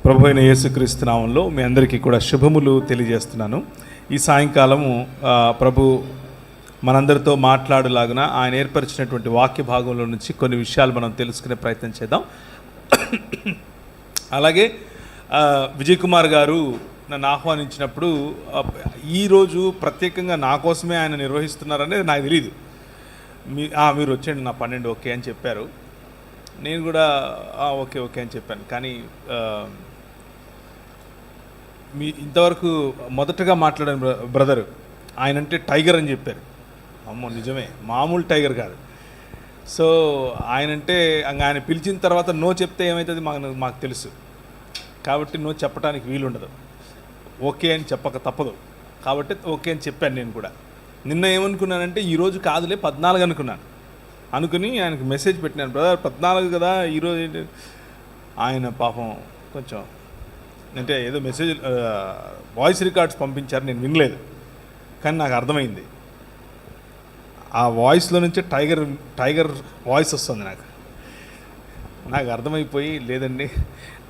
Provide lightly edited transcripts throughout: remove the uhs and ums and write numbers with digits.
ప్రభు అయిన యేసుక్రీస్తు నామంలో మీ అందరికీ కూడా శుభములు తెలియజేస్తున్నాను. ఈ సాయంకాలము ప్రభు మనందరితో మాట్లాడలాగున ఆయన ఏర్పరిచినటువంటి వాక్య భాగంలో నుంచి కొన్ని విషయాలు మనం తెలుసుకునే ప్రయత్నం చేద్దాం. అలాగే విజయ్ కుమార్ గారు నన్ను ఆహ్వానించినప్పుడు ఈరోజు ప్రత్యేకంగా నా కోసమే ఆయన నిర్వహిస్తున్నారనేది నాకు తెలియదు. మీరు వచ్చేయండి నా 12 ఓకే అని చెప్పారు. నేను కూడా ఓకే ఓకే అని చెప్పాను. కానీ మీ ఇంతవరకు మొదటగా మాట్లాడిన బ్రదర్ ఆయనంటే టైగర్ అని చెప్పారు. అమ్మో నిజమే, మామూలు టైగర్ కాదు. సో ఆయనంటే ఆయన పిలిచిన తర్వాత నో చెప్తే ఏమవుతుంది మాకు తెలుసు. కాబట్టి నో చెప్పడానికి వీలుండదు. ఓకే అని చెప్పక తప్పదు. కాబట్టి ఓకే అని చెప్పాను. నేను కూడా నిన్న ఏమనుకున్నానంటే ఈరోజు కాదులే 14 అనుకున్నాను. అనుకుని ఆయనకు మెసేజ్ పెట్టినాను, బ్రదర్ 14 కదా ఈరోజు. ఆయన పాపం కొంచెం అంటే ఏదో మెసేజ్ వాయిస్ రికార్డ్స్ పంపించారు, నేను వినలేదు. కానీ నాకు అర్థమైంది, ఆ వాయిస్లో నుంచే టైగర్ వాయిస్ వస్తుంది. నాకు అర్థమైపోయి లేదండి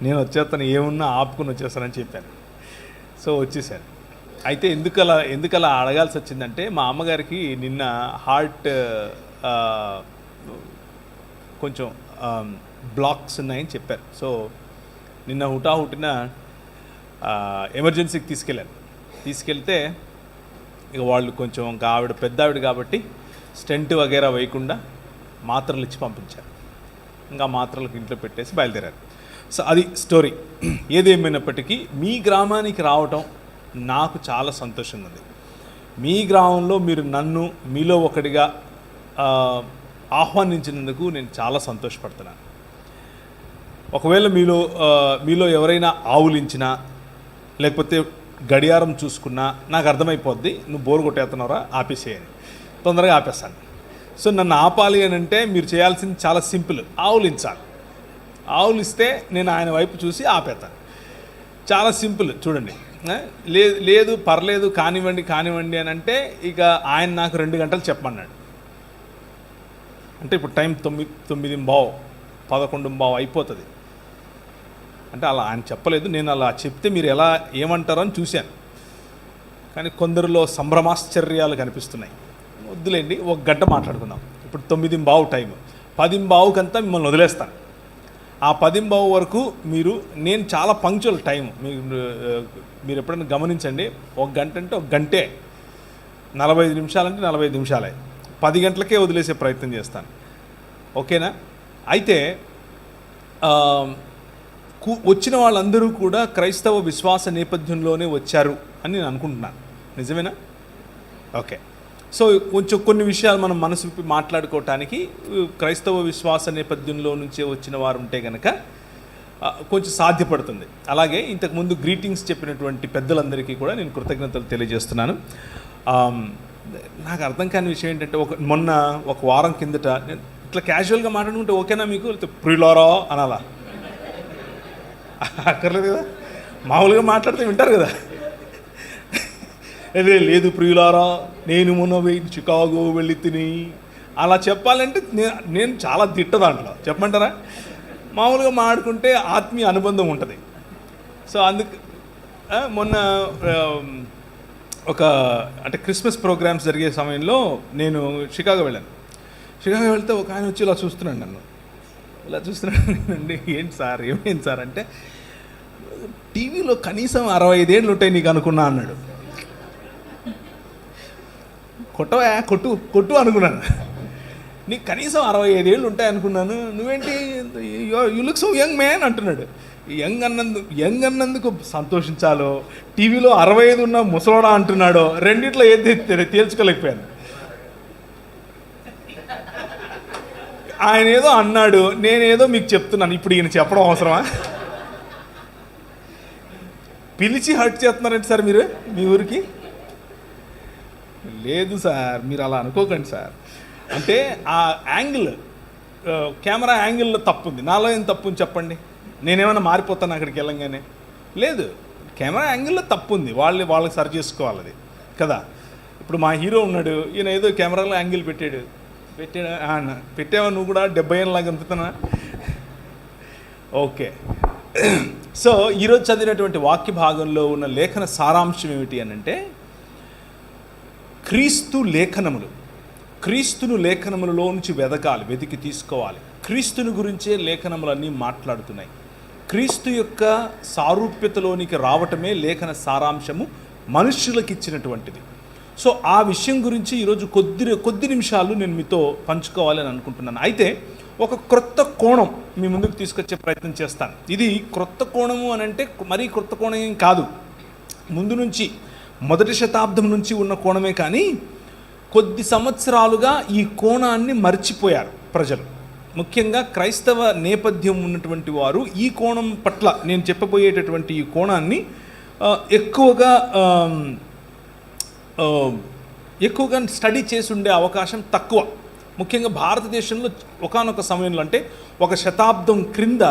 నేను వచ్చేస్తాను, ఏమున్నా ఆపుకుని వచ్చేస్తానని చెప్పాను. సో వచ్చేసాను. అయితే ఎందుకలా అడగాల్సి వచ్చిందంటే మా అమ్మగారికి నిన్న హార్ట్ కొంచెం బ్లాక్స్ ఉన్నాయని చెప్పారు. సో నిన్న హుటాహుటిన ఎమర్జెన్సీకి తీసుకెళ్తే ఇక వాళ్ళు కొంచెం ఇంకా ఆవిడ పెద్ద ఆవిడ కాబట్టి స్టెంట్ వగేరా వేయకుండా మాత్రలు ఇచ్చి పంపించారు. ఇంకా మాత్రలకు ఇంట్లో పెట్టేసి బయలుదేరారు. సో అది స్టోరీ. ఏదేమైనప్పటికీ మీ గ్రామానికి రావటం నాకు చాలా సంతోషంగా ఉంది. మీ గ్రామంలో మీరు నన్ను మీలో ఒకటిగా ఆహ్వానించినందుకు నేను చాలా సంతోషపడుతున్నాను. ఒకవేళ మీలో ఎవరైనా ఆవులించినా లేకపోతే గడియారం చూసుకున్నా నాకు అర్థమైపోద్ది, నువ్వు బోరు కొట్టేస్తున్నారా ఆపేసేయని. తొందరగా ఆపేస్తాను. సో నన్ను ఆపాలి అని అంటే మీరు చేయాల్సింది చాలా సింపుల్, ఆవులించాలి. ఆవులిస్తే నేను ఆయన వైపు చూసి ఆపేస్తాను. చాలా సింపుల్. చూడండి, లేదు పర్లేదు కానివ్వండి అని అంటే ఇక ఆయన నాకు 2 గంటలు చెప్పమన్నాడు. అంటే ఇప్పుడు టైం 9:15 11:15 అయిపోతుంది. అంటే అలా ఆయన చెప్పలేదు, నేను అలా చెప్తే మీరు ఏమంటారో అని చూశాను. కానీ కొందరిలో సంభ్రమాశ్చర్యాలు కనిపిస్తున్నాయి. వద్దులేండి, 1 గంట మాట్లాడుకుందాం. ఇప్పుడు 9:15 టైం, 10:15కంతా మిమ్మల్ని వదిలేస్తాను. ఆ 10:15 వరకు నేను చాలా పంక్చువల్ టైం. మీరు ఎప్పుడైనా గమనించండి, 1 గంట అంటే 1 గంటే, 45 నిమిషాలంటే 45 నిమిషాలే. 10 గంటలకే వదిలేసే ప్రయత్నం చేస్తాను. ఓకేనా? అయితే వచ్చిన వాళ్ళందరూ కూడా క్రైస్తవ విశ్వాస నేపథ్యంలోనే వచ్చారు అని నేను అనుకుంటున్నాను. నిజమేనా? ఓకే. సో కొంచెం కొన్ని విషయాలు మనం మనసు విప్పి మాట్లాడుకోవటానికి క్రైస్తవ విశ్వాస నేపథ్యంలో నుంచే వచ్చిన వారు ఉంటే కనుక కొంచెం సాధ్యపడుతుంది. అలాగే ఇంతకుముందు గ్రీటింగ్స్ చెప్పినటువంటి పెద్దలందరికీ కూడా నేను కృతజ్ఞతలు తెలియజేస్తున్నాను. నాకు అర్థం కాని విషయం ఏంటంటే మొన్న ఒక వారం కిందట నేను ఇట్లా క్యాజువల్గా మాట్లాడుకుంటే ఓకేనా మీకు, ప్రియులారా అనాలా? అక్కర్లేదు కదా, మామూలుగా మాట్లాడితే వింటారు కదా. లేదు ప్రియులారా నేను మొన్న చికాగో వెళ్ళి తిని అలా చెప్పాలంటే నేను చాలా తిట్ట దాంట్లో. చెప్పమంటారా? మామూలుగా మాట్లాడుకుంటే ఆత్మీయ అనుబంధం ఉంటుంది. సో అందుకు మొన్న అంటే క్రిస్మస్ ప్రోగ్రామ్స్ జరిగే సమయంలో నేను షికాగో వెళ్ళాను. షికాగో వెళ్తే ఒక ఆయన వచ్చి ఇలా చూస్తున్నాడు నన్ను. ఇలా చూస్తున్నానండి, ఏంటి సార్ ఏమైంది సార్ అంటే, టీవీలో కనీసం 65 ఏళ్ళు ఉంటాయి నీకు అనుకున్నా అన్నాడు. కొట్టు అనుకున్నాను. నీకు కనీసం 65 ఏళ్ళు ఉంటాయి అనుకున్నాను, నువ్వేంటి you look so young man అంటున్నాడు. యంగ్ అన్నందుకు సంతోషించాలో, టీవీలో 65 ఉన్న ముసలోడా అంటున్నాడో, రెండిట్లో ఏది తేల్చుకోలేకపోయాను. ఆయన ఏదో అన్నాడు, నేనేదో మీకు చెప్తున్నాను. ఇప్పుడు ఈయన చెప్పడం అవసరమా? పిలిచి హర్ట్ చేస్తున్నారంటే సార్ మీరు మీ ఊరికి? లేదు సార్, మీరు అలా అనుకోకండి సార్. అంటే ఆ యాంగిల్, కెమెరా యాంగిల్లో తప్పు ఉంది. నాలో ఏం తప్పు ఉంది చెప్పండి? నేనేమైనా మారిపోతాను అక్కడికి వెళ్ళంగానే? లేదు, కెమెరా యాంగిల్లో తప్పు ఉంది. వాళ్ళకి సరి చేసుకోవాలి అది కదా. ఇప్పుడు మా హీరో ఉన్నాడు, ఈయన ఏదో కెమెరాలో యాంగిల్ పెట్టావా నువ్వు కూడా 70 ఏళ్ళలాగా అనిపిస్తున్నా? ఓకే, సో ఈరోజు చదివినటువంటి వాక్య భాగంలో ఉన్న లేఖన సారాంశం ఏమిటి అని అంటే, క్రీస్తును లేఖనములలో నుంచి వెతికి తీసుకోవాలి. క్రీస్తుని గురించే లేఖనములన్నీ మాట్లాడుతున్నాయి. క్రీస్తు యొక్క సారూప్యతలోనికి రావటమే లేఖన సారాంశము మనుష్యులకు ఇచ్చినటువంటిది. సో ఆ విషయం గురించి ఈరోజు కొద్ది నిమిషాలు నేను మీతో పంచుకోవాలని అనుకుంటున్నాను. అయితే ఒక క్రొత్త కోణం మీ ముందుకు తీసుకొచ్చే ప్రయత్నం చేస్తాను. ఇది క్రొత్త కోణము అని అంటే మరీ క్రొత్త కోణం ఏం కాదు, ముందు నుంచి మొదటి శతాబ్దం నుంచి ఉన్న కోణమే. కానీ కొద్ది సంవత్సరాలుగా ఈ కోణాన్ని మర్చిపోయారు ప్రజలు, ముఖ్యంగా క్రైస్తవ నేపథ్యం ఉన్నటువంటి వారు. ఈ కోణం పట్ల నేను చెప్పబోయేటటువంటి ఈ కోణాన్ని ఎక్కువగా స్టడీ చేసి ఉండే అవకాశం తక్కువ. ముఖ్యంగా భారతదేశంలో ఒకానొక సమయంలో, అంటే ఒక శతాబ్దం క్రింద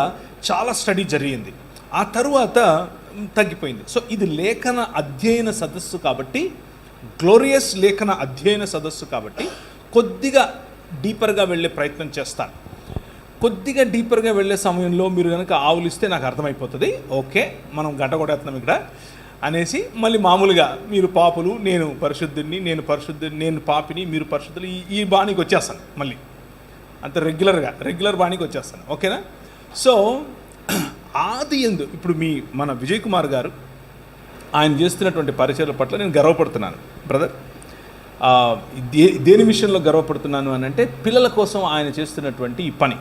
చాలా స్టడీ జరిగింది, ఆ తరువాత తగ్గిపోయింది. సో ఇది లేఖన అధ్యయన సదస్సు కాబట్టి, గ్లోరియస్ లేఖన అధ్యయన సదస్సు కాబట్టి కొద్దిగా డీపర్గా వెళ్ళే ప్రయత్నం చేస్తాను. కొద్దిగా డీపర్గా వెళ్ళే సమయంలో మీరు కనుక ఆవులిస్తే నాకు అర్థమైపోతుంది, ఓకే మనం గంట కొడేస్తున్నాం ఇక్కడ అనేసి. మళ్ళీ మామూలుగా మీరు పాపులు, నేను పరిశుద్ధుడిని, నేను పాపిని, మీరు పరిశుద్ధులు, ఈ బాణీకి వచ్చేస్తాను. మళ్ళీ అంత రెగ్యులర్ బాణీకి వచ్చేస్తాను, ఓకేనా? సో ఆది యందు ఇప్పుడు మన విజయ్ కుమార్ గారు ఆయన చేస్తున్నటువంటి పరిచయాల పట్ల నేను గర్వపడుతున్నాను బ్రదర్. దేని విషయంలో గర్వపడుతున్నాను అని అంటే, పిల్లల కోసం ఆయన చేస్తున్నటువంటి ఈ పని,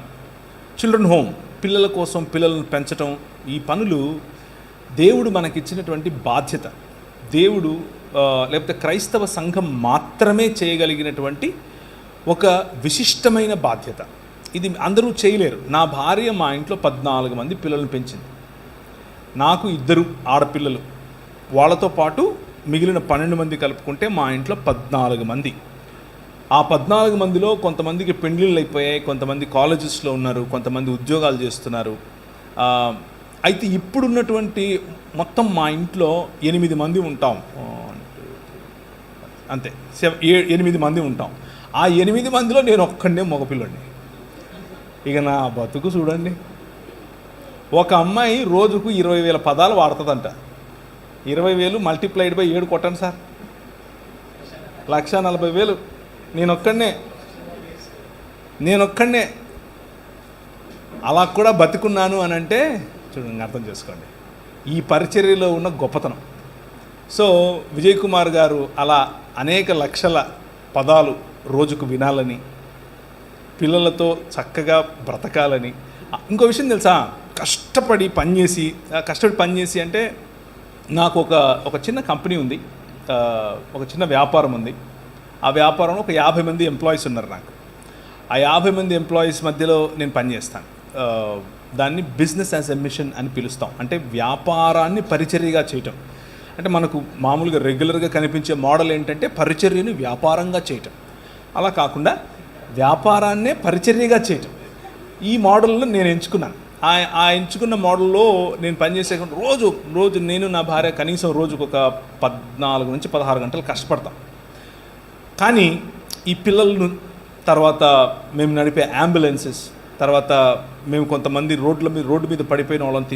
చిల్డ్రన్ హోమ్, పిల్లల కోసం పిల్లలను పెంచడం, ఈ పనులు దేవుడు మనకిచ్చినటువంటి బాధ్యత. దేవుడు లేకపోతే క్రైస్తవ సంఘం మాత్రమే చేయగలిగినటువంటి ఒక విశిష్టమైన బాధ్యత. ఇది అందరూ చేయలేరు. నా భార్య మా ఇంట్లో 14 మంది పిల్లలను పెంచింది. నాకు 2 ఆడపిల్లలు, వాళ్ళతో పాటు మిగిలిన 12 మంది కలుపుకుంటే మా ఇంట్లో 14 మంది. ఆ 14 మందిలో కొంతమందికి పెండ్లిళ్ళు అయిపోయాయి, కొంతమంది కాలేజెస్లో ఉన్నారు, కొంతమంది ఉద్యోగాలు చేస్తున్నారు. అయితే ఇప్పుడున్నటువంటి మొత్తం మా ఇంట్లో 8 మంది ఉంటాం, అంతే 8 మంది ఉంటాం. ఆ 8 మందిలో నేను ఒక్కడే మగపిల్లండి. ఇక నా బతుకు చూడండి. ఒక అమ్మాయి రోజుకు 20,000 పదాలు వాడుతుందంట. 20,000 మల్టిప్లైడ్ బై 7 కొట్టండి సార్, 140,000. నేనొక్కడే అలా కూడా బతికున్నాను అని అంటే చూడండి, అర్థం చేసుకోండి ఈ పరిచర్యలో ఉన్న గొప్పతనం. సో విజయ్ కుమార్ గారు అలా అనేక లక్షల పదాలు రోజుకు వినాలని, పిల్లలతో చక్కగా బ్రతకాలని. ఇంకో విషయం తెలుసా, కష్టపడి పనిచేసి అంటే నాకు ఒక చిన్న కంపెనీ ఉంది, ఒక చిన్న వ్యాపారం ఉంది. ఆ వ్యాపారంలో ఒక 50 మంది ఎంప్లాయీస్ ఉన్నారు నాకు. ఆ 50 మంది ఎంప్లాయీస్ మధ్యలో నేను పనిచేస్తాను. దాన్ని బిజినెస్ యాజ్ ఎ మిషన్ అని పిలుస్తాం. అంటే వ్యాపారాన్ని పరిచర్యగా చేయటం. అంటే మనకు మామూలుగా రెగ్యులర్గా కనిపించే మోడల్ ఏంటంటే పరిచర్యను వ్యాపారంగా చేయటం. అలా కాకుండా వ్యాపారాన్నే పరిచర్యగా చేయటం. ఈ మోడల్లో నేను ఎంచుకున్నాను. ఆ ఎంచుకున్న మోడల్లో నేను పనిచేసే రోజు నేను నా భార్య కనీసం రోజుకు ఒక 14 నుంచి 16 గంటలు కష్టపడతాం. కానీ ఈ పిల్లలను, తర్వాత మేము నడిపే అంబులెన్సెస్, తర్వాత మేము కొంతమంది రోడ్డు మీద పడిపోయిన వాళ్ళని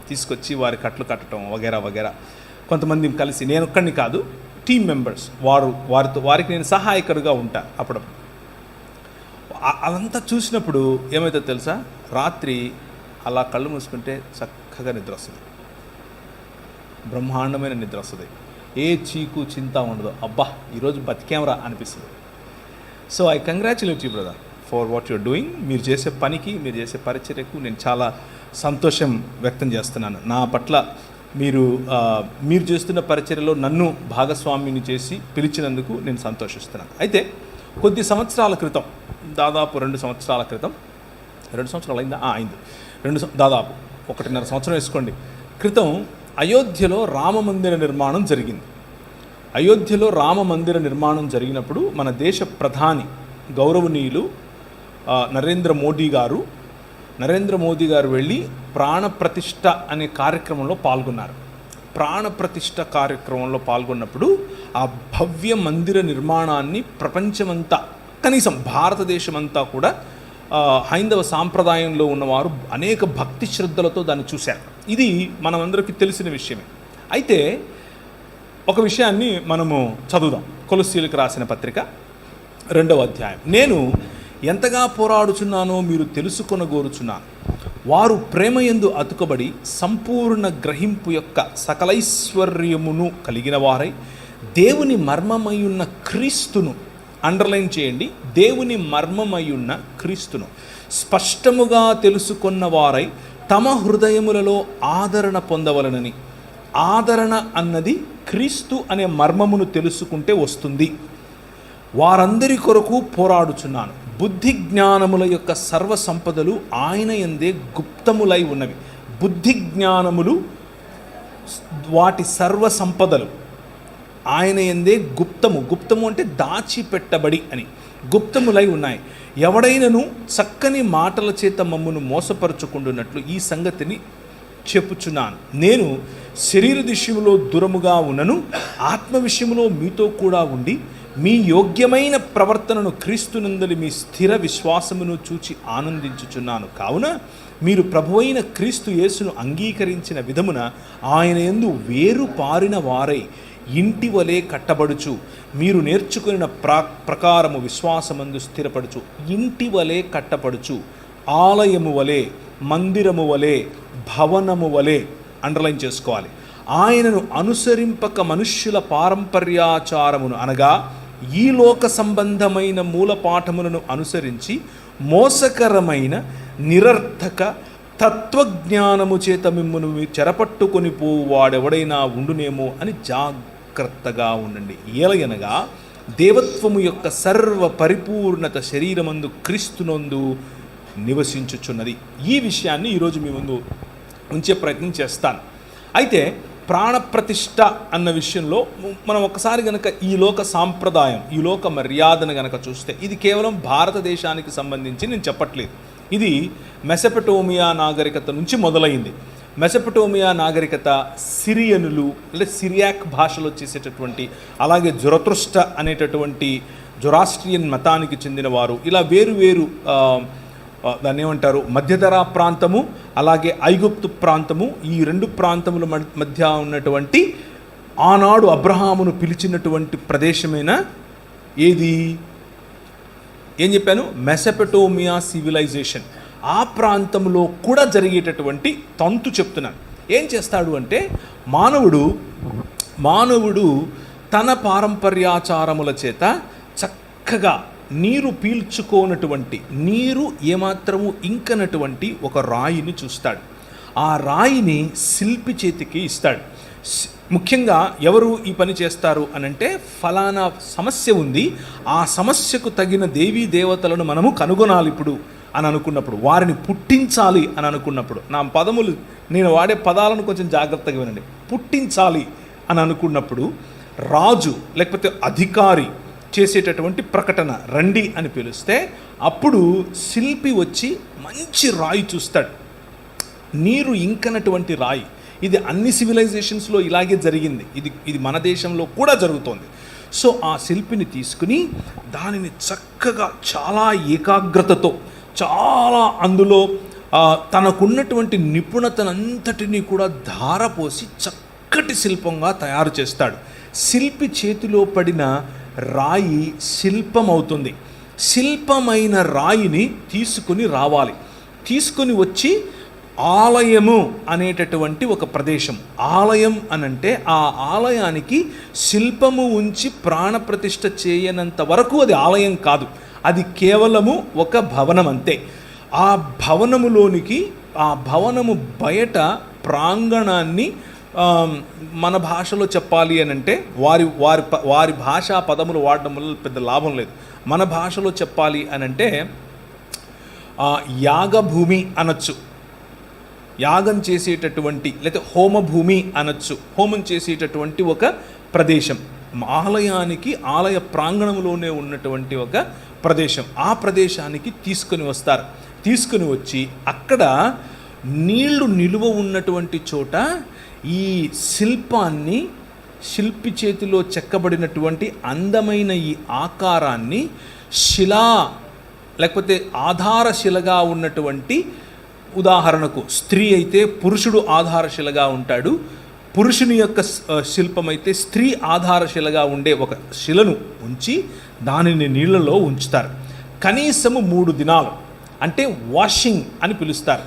తీసుకొచ్చి వారి కట్లు కట్టడం వగేరా. కొంతమంది కలిసి, నేను ఒక్కడిని కాదు, టీమ్ మెంబర్స్, వారికి నేను సహాయకుడిగా ఉంటాను. అప్పుడప్పుడు అదంతా చూసినప్పుడు ఏమవుతుందో తెలుసా, రాత్రి అలా కళ్ళు మూసుకుంటే చక్కగా నిద్ర వస్తుంది, బ్రహ్మాండమైన నిద్ర వస్తుంది. ఏ చీకు చింత ఉండదు. అబ్బా ఈరోజు బతికేమరా అనిపిస్తుంది. So I congratulate you brother for what you're doing. మీరు చేసే పనికి, మీరు చేసే పరిచర్యకు నేను చాలా సంతోషం వ్యక్తం చేస్తున్నాను. నా పట్ల మీరు చేస్తున్న పరిచర్యలో నన్ను భాగస్వామిని చేసి పిలిచినందుకు నేను సంతోషిస్తున్నాను. అయితే కొద్ది సంవత్సరాల క్రితం, దాదాపు 2 సంవత్సరాల క్రితం, 2 సంవత్సరాలు అయిందా? అయింది. దాదాపు 1.5 సంవత్సరం వేసుకోండి క్రితం అయోధ్యలో రామమందిర నిర్మాణం జరిగింది. అయోధ్యలో రామమందిర నిర్మాణం జరిగినప్పుడు మన దేశ ప్రధాని గౌరవనీయులు నరేంద్ర మోదీ గారు వెళ్ళి ప్రాణప్రతిష్ఠ అనే కార్యక్రమంలో పాల్గొన్నారు. ప్రాణప్రతిష్ఠ కార్యక్రమంలో పాల్గొన్నప్పుడు ఆ భవ్య మందిర నిర్మాణాన్ని ప్రపంచమంతా, కనీసం భారతదేశమంతా కూడా హైందవ సాంప్రదాయంలో ఉన్నవారు అనేక భక్తి శ్రద్ధలతో దాన్ని చూశారు. ఇది మనమందరికీ తెలిసిన విషయమే. అయితే ఒక విషయాన్ని మనము చదువుదాం. కొలస్సీలకు రాసిన పత్రిక 2వ అధ్యాయం. నేను ఎంతగా పోరాడుచున్నానో మీరు తెలుసుకొనగోరుచున్నాను. వారు ప్రేమయందు అతుకబడి సంపూర్ణ గ్రహింపు యొక్క సకలైశ్వర్యమును కలిగిన వారై దేవుని మర్మమయ్యున్న క్రీస్తును, అండర్లైన్ చేయండి, దేవుని మర్మమయ్యున్న క్రీస్తును స్పష్టముగా తెలుసుకున్న వారై తమ హృదయములలో ఆదరణ పొందవలనని. ఆదరణ అన్నది క్రీస్తు అనే మర్మమును తెలుసుకుంటే వస్తుంది. వారందరి కొరకు పోరాడుచున్నాను. బుద్ధి జ్ఞానముల యొక్క సర్వ సంపదలు ఆయన యందే గుప్తములై ఉన్నవి. బుద్ధి జ్ఞానములు, వాటి సర్వ సంపదలు ఆయన యందే గుప్తము. గుప్తము అంటే దాచిపెట్టబడి అని, గుప్తములై ఉన్నాయి. ఎవడైనను చక్కని మాటల చేత మమ్మును మోసపరుచుకుంటున్నట్లు ఈ సంగతిని చెప్పుచున్నాను. నేను శరీర విషయంలో దూరముగా ఉన్నను, ఆత్మ విషయంలో మీతో కూడా ఉండి మీ యోగ్యమైన ప్రవర్తనను క్రీస్తునందలి మీ స్థిర విశ్వాసమును చూచి ఆనందించుచున్నాను. కావున మీరు ప్రభువైన క్రీస్తు యేసును అంగీకరించిన విధమున ఆయన యందు వేరు పారిన వారై ఇంటి వలె కట్టబడుచు మీరు నేర్చుకున్న ప్రకారము విశ్వాసమందు స్థిరపడుచు. ఇంటి వలె కట్టపడుచు, ఆలయము వలె, మందిరము వలె, భవనము వలె, అండర్లైన్ చేసుకోవాలి. ఆయనను అనుసరింపక మనుష్యుల పారంపర్యాచారమును అనగా ఈ లోక సంబంధమైన మూలపాఠములను అనుసరించి మోసకరమైన నిరర్థక తత్వజ్ఞానము చేత మిమ్మును చెరపట్టుకొని పోవాడెవడైనా ఉండునేమో అని జాగ్రత్తగా ఉండండి. ఏలయనగా దేవత్వము యొక్క సర్వ పరిపూర్ణత శరీరమందు క్రీస్తునందు నివసించుచున్నది. ఈ విషయాన్ని ఈరోజు మీ ముందు ఉంచే ప్రయత్నం చేస్తాను. అయితే ప్రాణప్రతిష్ఠ అన్న విషయంలో మనం ఒకసారి గనక ఈ లోక సాంప్రదాయం, ఈ లోక మర్యాదను గనక చూస్తే, ఇది కేవలం భారతదేశానికి సంబంధించి నేను చెప్పట్లేదు. ఇది మెసొపొటేమియా నాగరికత నుంచి మొదలైంది. మెసొపొటేమియా నాగరికత సిరియనులు అంటే సిరియాక్ భాషలో చేసేటటువంటి, అలాగే జొరతుష్ట్ర అనేటటువంటి జొరాస్ట్రియన్ మతానికి చెందిన వారు, ఇలా వేరు దాన్ని ఏమంటారు, మధ్యధరా ప్రాంతము, అలాగే ఐగుప్తు ప్రాంతము, ఈ 2 ప్రాంతముల మధ్య ఉన్నటువంటి ఆనాడు అబ్రహామును పిలిచినటువంటి ప్రదేశమైన ఏది, ఏం చెప్పాను, మెసొపొటేమియా సివిలైజేషన్. ఆ ప్రాంతంలో కూడా జరిగేటటువంటి తంతు చెప్తున్నాను. ఏం చేస్తాడు అంటే మానవుడు తన పారంపర్యాచారముల చేత చక్కగా నీరు పీల్చుకోనటువంటి, నీరు ఏమాత్రము ఇంకనటువంటి ఒక రాయిని చూస్తాడు. ఆ రాయిని శిల్పి చేతికి ఇస్తాడు. ముఖ్యంగా ఎవరు ఈ పని చేస్తారు అనంటే, ఫలానా సమస్య ఉంది, ఆ సమస్యకు తగిన దేవీ దేవతలను మనము కనుగొనాలి ఇప్పుడు అని అనుకున్నప్పుడు, వారిని పుట్టించాలి అని అనుకున్నప్పుడు, నేను వాడే పదాలను కొంచెం జాగ్రత్తగా వినండి. పుట్టించాలి అని అనుకున్నప్పుడు రాజు లేకపోతే అధికారి చేసేటటువంటి ప్రకటన, రండి అని పిలిస్తే అప్పుడు శిల్పి వచ్చి మంచి రాయి చూస్తాడు, నీరు ఇంకనటువంటి రాయి. ఇది అన్ని సివిలైజేషన్స్లో ఇలాగే జరిగింది. ఇది మన దేశంలో కూడా జరుగుతోంది. సో ఆ శిల్పిని తీసుకుని దానిని చక్కగా చాలా ఏకాగ్రతతో, చాలా అందులో తనకున్నటువంటి నిపుణతనంతటినీ కూడా ధారపోసి చక్కటి శిల్పంగా తయారు చేస్తాడు. శిల్పి చేతిలో పడిన రాయి శిల్పమవుతుంది. శిల్పమైన రాయిని తీసుకుని రావాలి. తీసుకుని వచ్చి ఆలయము అనేటటువంటి ఒక ప్రదేశం, ఆలయం అనంటే ఆ ఆలయానికి శిల్పము ఉంచి ప్రాణప్రతిష్ఠ చేయనంత వరకు అది ఆలయం కాదు, అది కేవలము ఒక భవనం అంతే. ఆ భవనములోనికి, ఆ భవనము బయట ప్రాంగణాన్ని మన భాషలో చెప్పాలి అని అంటే, వారి భాషా పదములు వాడడం వల్ల పెద్ద లాభం లేదు. మన భాషలో చెప్పాలి అని అంటే యాగభూమి అనొచ్చు, యాగం చేసేటటువంటి, లేకపోతే హోమభూమి అనొచ్చు, హోమం చేసేటటువంటి ఒక ప్రదేశం. ఆలయానికి, ఆలయ ప్రాంగణంలోనే ఉన్నటువంటి ఒక ప్రదేశం. ఆ ప్రదేశానికి తీసుకుని వస్తారు. తీసుకుని వచ్చి అక్కడ నీళ్లు నిలువ ఉన్నటువంటి చోట ఈ శిల్పాన్ని, శిల్పి చేతిలో చెక్కబడినటువంటి అందమైన ఈ ఆకారాన్ని శిలా లేకపోతే ఆధారశిలగా ఉన్నటువంటి, ఉదాహరణకు స్త్రీ అయితే పురుషుడు ఆధారశిలగా ఉంటాడు, పురుషుని యొక్క శిల్పం అయితే స్త్రీ ఆధారశిలగా ఉండే ఒక శిలను ఉంచి దానిని నీళ్ళలో ఉంచుతారు. కనీసము 3 దినాలు, అంటే వాషింగ్ అని పిలుస్తారు.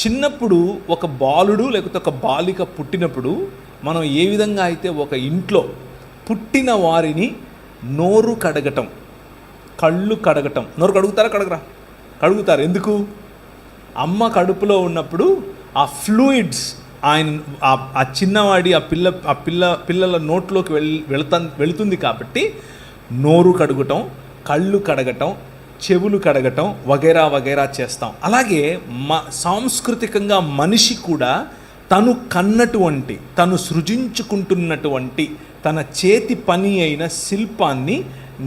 చిన్నప్పుడు ఒక బాలుడు లేకపోతే ఒక బాలిక పుట్టినప్పుడు మనం ఏ విధంగా అయితే ఒక ఇంట్లో పుట్టిన వారిని నోరు కడగటం, కళ్ళు కడగటం, నోరు కడుగుతారా? కడుగుతారు. ఎందుకు? అమ్మ కడుపులో ఉన్నప్పుడు ఆ ఫ్లూయిడ్స్ ఆ చిన్నవాడి పిల్లల నోట్లోకి వెళుతుంది కాబట్టి నోరు కడుగటం, కళ్ళు కడగటం, చెవులు కడగటం వగైరా వగైరా చేస్తాం. అలాగే సాంస్కృతికంగా మనిషి కూడా తను కన్నటువంటి, తను సృజించుకుంటున్నటువంటి తన చేతి పని అయిన శిల్పాన్ని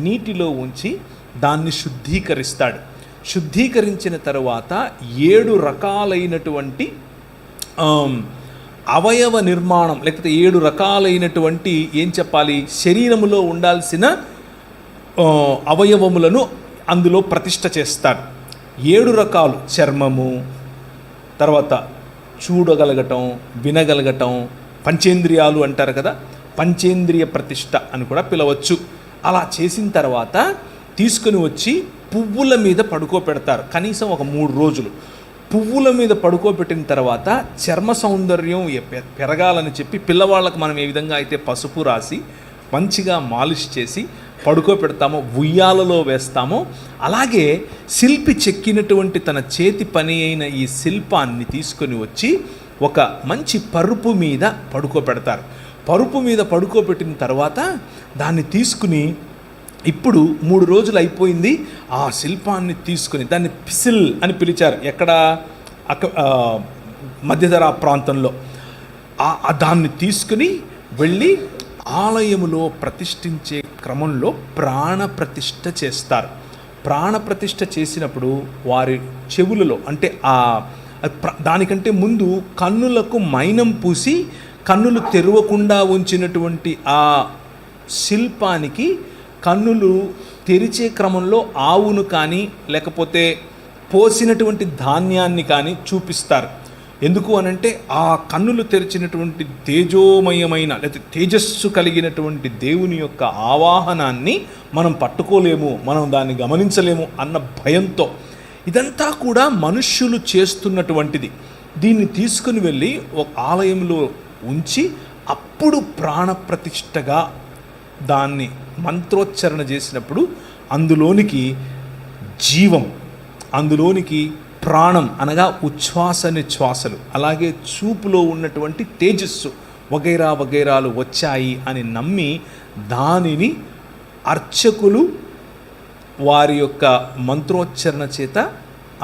నీటిలో ఉంచి దాన్ని శుద్ధీకరిస్తాడు. శుద్ధీకరించిన తరువాత 7 రకాలైనటువంటి అవయవ నిర్మాణం, లేకపోతే 7 రకాలైనటువంటి శరీరములో ఉండాల్సిన అవయవములను అందులో ప్రతిష్ఠ చేస్తాడు. 7 రకాలు: చర్మము, తర్వాత చూడగలగటం, వినగలగటం, పంచేంద్రియాలు అంటారు కదా, పంచేంద్రియ ప్రతిష్ఠ అని కూడా పిలవచ్చు. అలా చేసిన తర్వాత తీసుకుని వచ్చి పువ్వుల మీద పడుకోబెడతారు. కనీసం ఒక 3 రోజులు పువ్వుల మీద పడుకోబెట్టిన తర్వాత చర్మ సౌందర్యం పెరగాలని చెప్పి పిల్లవాళ్ళకు మనం ఏ విధంగా అయితే పసుపు రాసి మంచిగా మాలిష్ చేసి పడుకోబెడతామో, ఉయ్యాలలో వేస్తామో, అలాగే శిల్పి చెక్కినటువంటి తన చేతి పని అయిన ఈ శిల్పాన్ని తీసుకొని వచ్చి ఒక మంచి పరుపు మీద పడుకోబెడతారు. పరుపు మీద పడుకోబెట్టిన తర్వాత దాన్ని తీసుకుని, ఇప్పుడు 3 రోజులు అయిపోయింది, ఆ శిల్పాన్ని తీసుకుని, దాన్ని పిసిల్ అని పిలిచారు ఎక్కడ, మధ్యధరా ప్రాంతంలో, దాన్ని తీసుకుని వెళ్ళి ఆలయములో ప్రతిష్ఠించే క్రమంలో ప్రాణప్రతిష్ఠ చేస్తారు. ప్రాణప్రతిష్ఠ చేసినప్పుడు వారి చెవులలో, అంటే దానికంటే ముందు కన్నులకు మైనం పూసి కన్నులు తెరవకుండా ఉంచినటువంటి ఆ శిల్పానికి కన్నులు తెరిచే క్రమంలో ఆవును కానీ లేకపోతే పోసినటువంటి ధాన్యాన్ని కానీ చూపిస్తారు. ఎందుకు అనంటే ఆ కన్నులు తెరిచినటువంటి తేజోమయమైన లేదా తేజస్సు కలిగినటువంటి దేవుని యొక్క ఆవాహనాన్ని మనం పట్టుకోలేము, మనం దాన్ని గమనించలేము అన్న భయంతో. ఇదంతా కూడా మనుష్యులు చేస్తున్నటువంటిది. దీన్ని తీసుకుని వెళ్ళి ఒక ఆలయంలో ఉంచి అప్పుడు ప్రాణప్రతిష్ఠగా దాన్ని మంత్రోచ్చరణ చేసినప్పుడు అందులోనికి జీవం, అందులోనికి ప్రాణం అనగా ఉచ్ఛ్వాస నిశ్వాసలు, అలాగే చూపులో ఉన్నటువంటి తేజస్సు వగైరా వగైరాలు వచ్చాయి అని నమ్మి దానిని అర్చకులు వారి యొక్క మంత్రోచ్చరణ చేత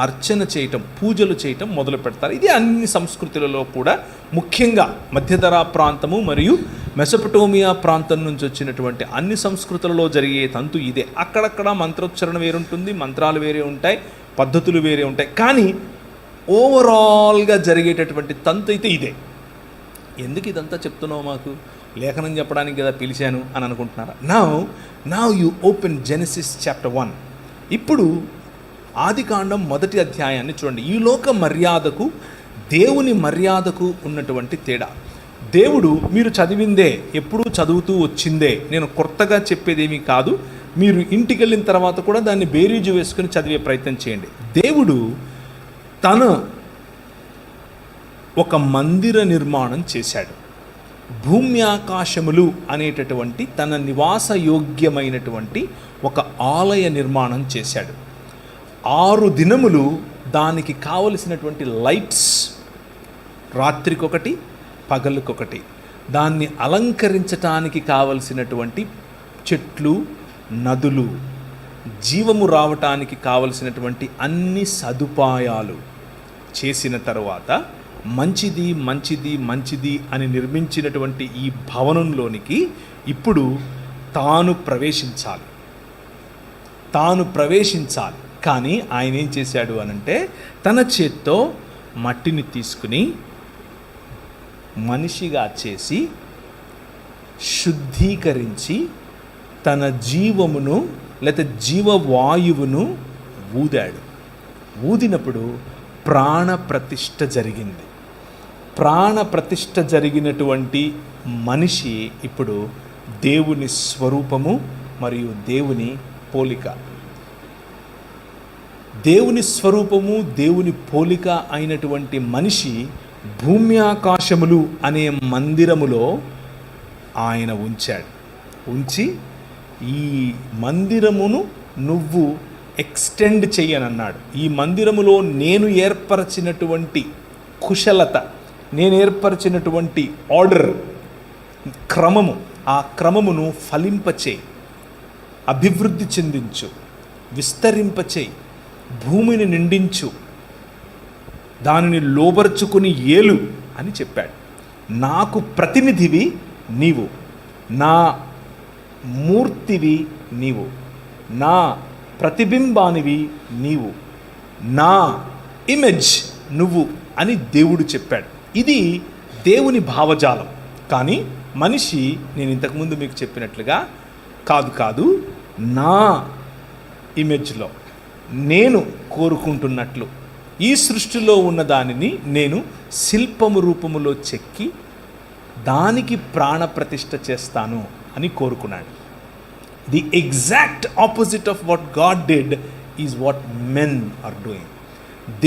అర్చన చేయటం, పూజలు చేయటం మొదలు పెడతారు. ఇది అన్ని సంస్కృతులలో కూడా, ముఖ్యంగా మధ్యధరా ప్రాంతము మరియు మెసొపటోమియా ప్రాంతం నుంచి వచ్చినటువంటి అన్ని సంస్కృతులలో జరిగే తంతు ఇదే. అక్కడక్కడ మంత్రోచ్చరణ వేరుంటుంది, మంత్రాలు వేరే ఉంటాయి, పద్ధతులు వేరే ఉంటాయి, కానీ ఓవరాల్గా జరిగేటటువంటి తంతు అయితే ఇదే. ఎందుకు ఇదంతా చెప్తున్నావు, మాకు లేఖనం చెప్పడానికి కదా పిలిచాను అని అనుకుంటున్నారా? Now you open Genesis chapter 1. ఇప్పుడు ఆదికాండం 1వ అధ్యాయాన్ని చూడండి. ఈ లోక మర్యాదకు దేవుని మర్యాదకు ఉన్నటువంటి తేడా. దేవుడు, మీరు చదివిందే, ఎప్పుడూ చదువుతూ వచ్చిందే, నేను కొత్తగా చెప్పేదేమీ కాదు, మీరు ఇంటికి వెళ్ళిన తర్వాత కూడా దాన్ని బేరీజు వేసుకుని చదివే ప్రయత్నం చేయండి. దేవుడు తన ఒక మందిర నిర్మాణం చేశాడు. భూమి ఆకాశములు అనేటటువంటి తన నివాస యోగ్యమైనటువంటి ఒక ఆలయ నిర్మాణం చేశాడు. 6 దినములు దానికి కావలసినటువంటి లైట్స్, రాత్రికొకటి పగలుకొకటి, దాన్ని అలంకరించటానికి కావలసినటువంటి చెట్లు, నదులు, జీవము రావటానికి కావలసినటువంటి అన్ని సదుపాయాలు చేసిన తరువాత మంచిది మంచిది మంచిది అని నిర్మించినటువంటి ఈ భవనంలోనికి ఇప్పుడు తాను ప్రవేశించాలి. కానీ ఆయన ఏం చేశాడు అనంటే, తన చేత్తో మట్టిని తీసుకుని మనిషిగా చేసి శుద్ధీకరించి తన జీవమును లేదా జీవవాయువును ఊదాడు. ఊదినప్పుడు ప్రాణ ప్రతిష్ఠ జరిగింది. ప్రాణ ప్రతిష్ఠ జరిగినటువంటి మనిషి ఇప్పుడు దేవుని స్వరూపము మరియు దేవుని పోలిక. దేవుని స్వరూపము, దేవుని పోలిక అయినటువంటి మనిషి భూమి ఆకాశములు అనే మందిరములో ఆయన ఉంచాడు. ఉంచి ఈ మందిరమును నువ్వు ఎక్స్టెండ్ చెయ్యనన్నాడు. ఈ మందిరములో నేను ఏర్పరచినటువంటి కుశలత, నేను ఏర్పరచినటువంటి ఆర్డర్, క్రమము, ఆ క్రమమును ఫలింపచేయి, అభివృద్ధి చెందించు, విస్తరింపచేయి, భూమిని నిండించు, దానిని లోబర్చుకుని ఏలు అని చెప్పాడు. నాకు ప్రతినిధివి నీవు, నా మూర్తివి నీవు, నా ప్రతిబింబానివి నీవు, నా ఇమేజ్ నువ్వు అని దేవుడు చెప్పాడు. ఇది దేవుని భావజాలం. కానీ మనిషి, నేను ఇంతకుముందు మీకు చెప్పినట్లుగా, కాదు నా ఇమేజ్లో నేను కోరుకుంటున్నట్లు ఈ సృష్టిలో ఉన్న దానిని నేను శిల్పము రూపములో చెక్కి దానికి ప్రాణప్రతిష్ఠ చేస్తాను అని కోరుకున్నాడు. The exact opposite of what God did is what men are doing.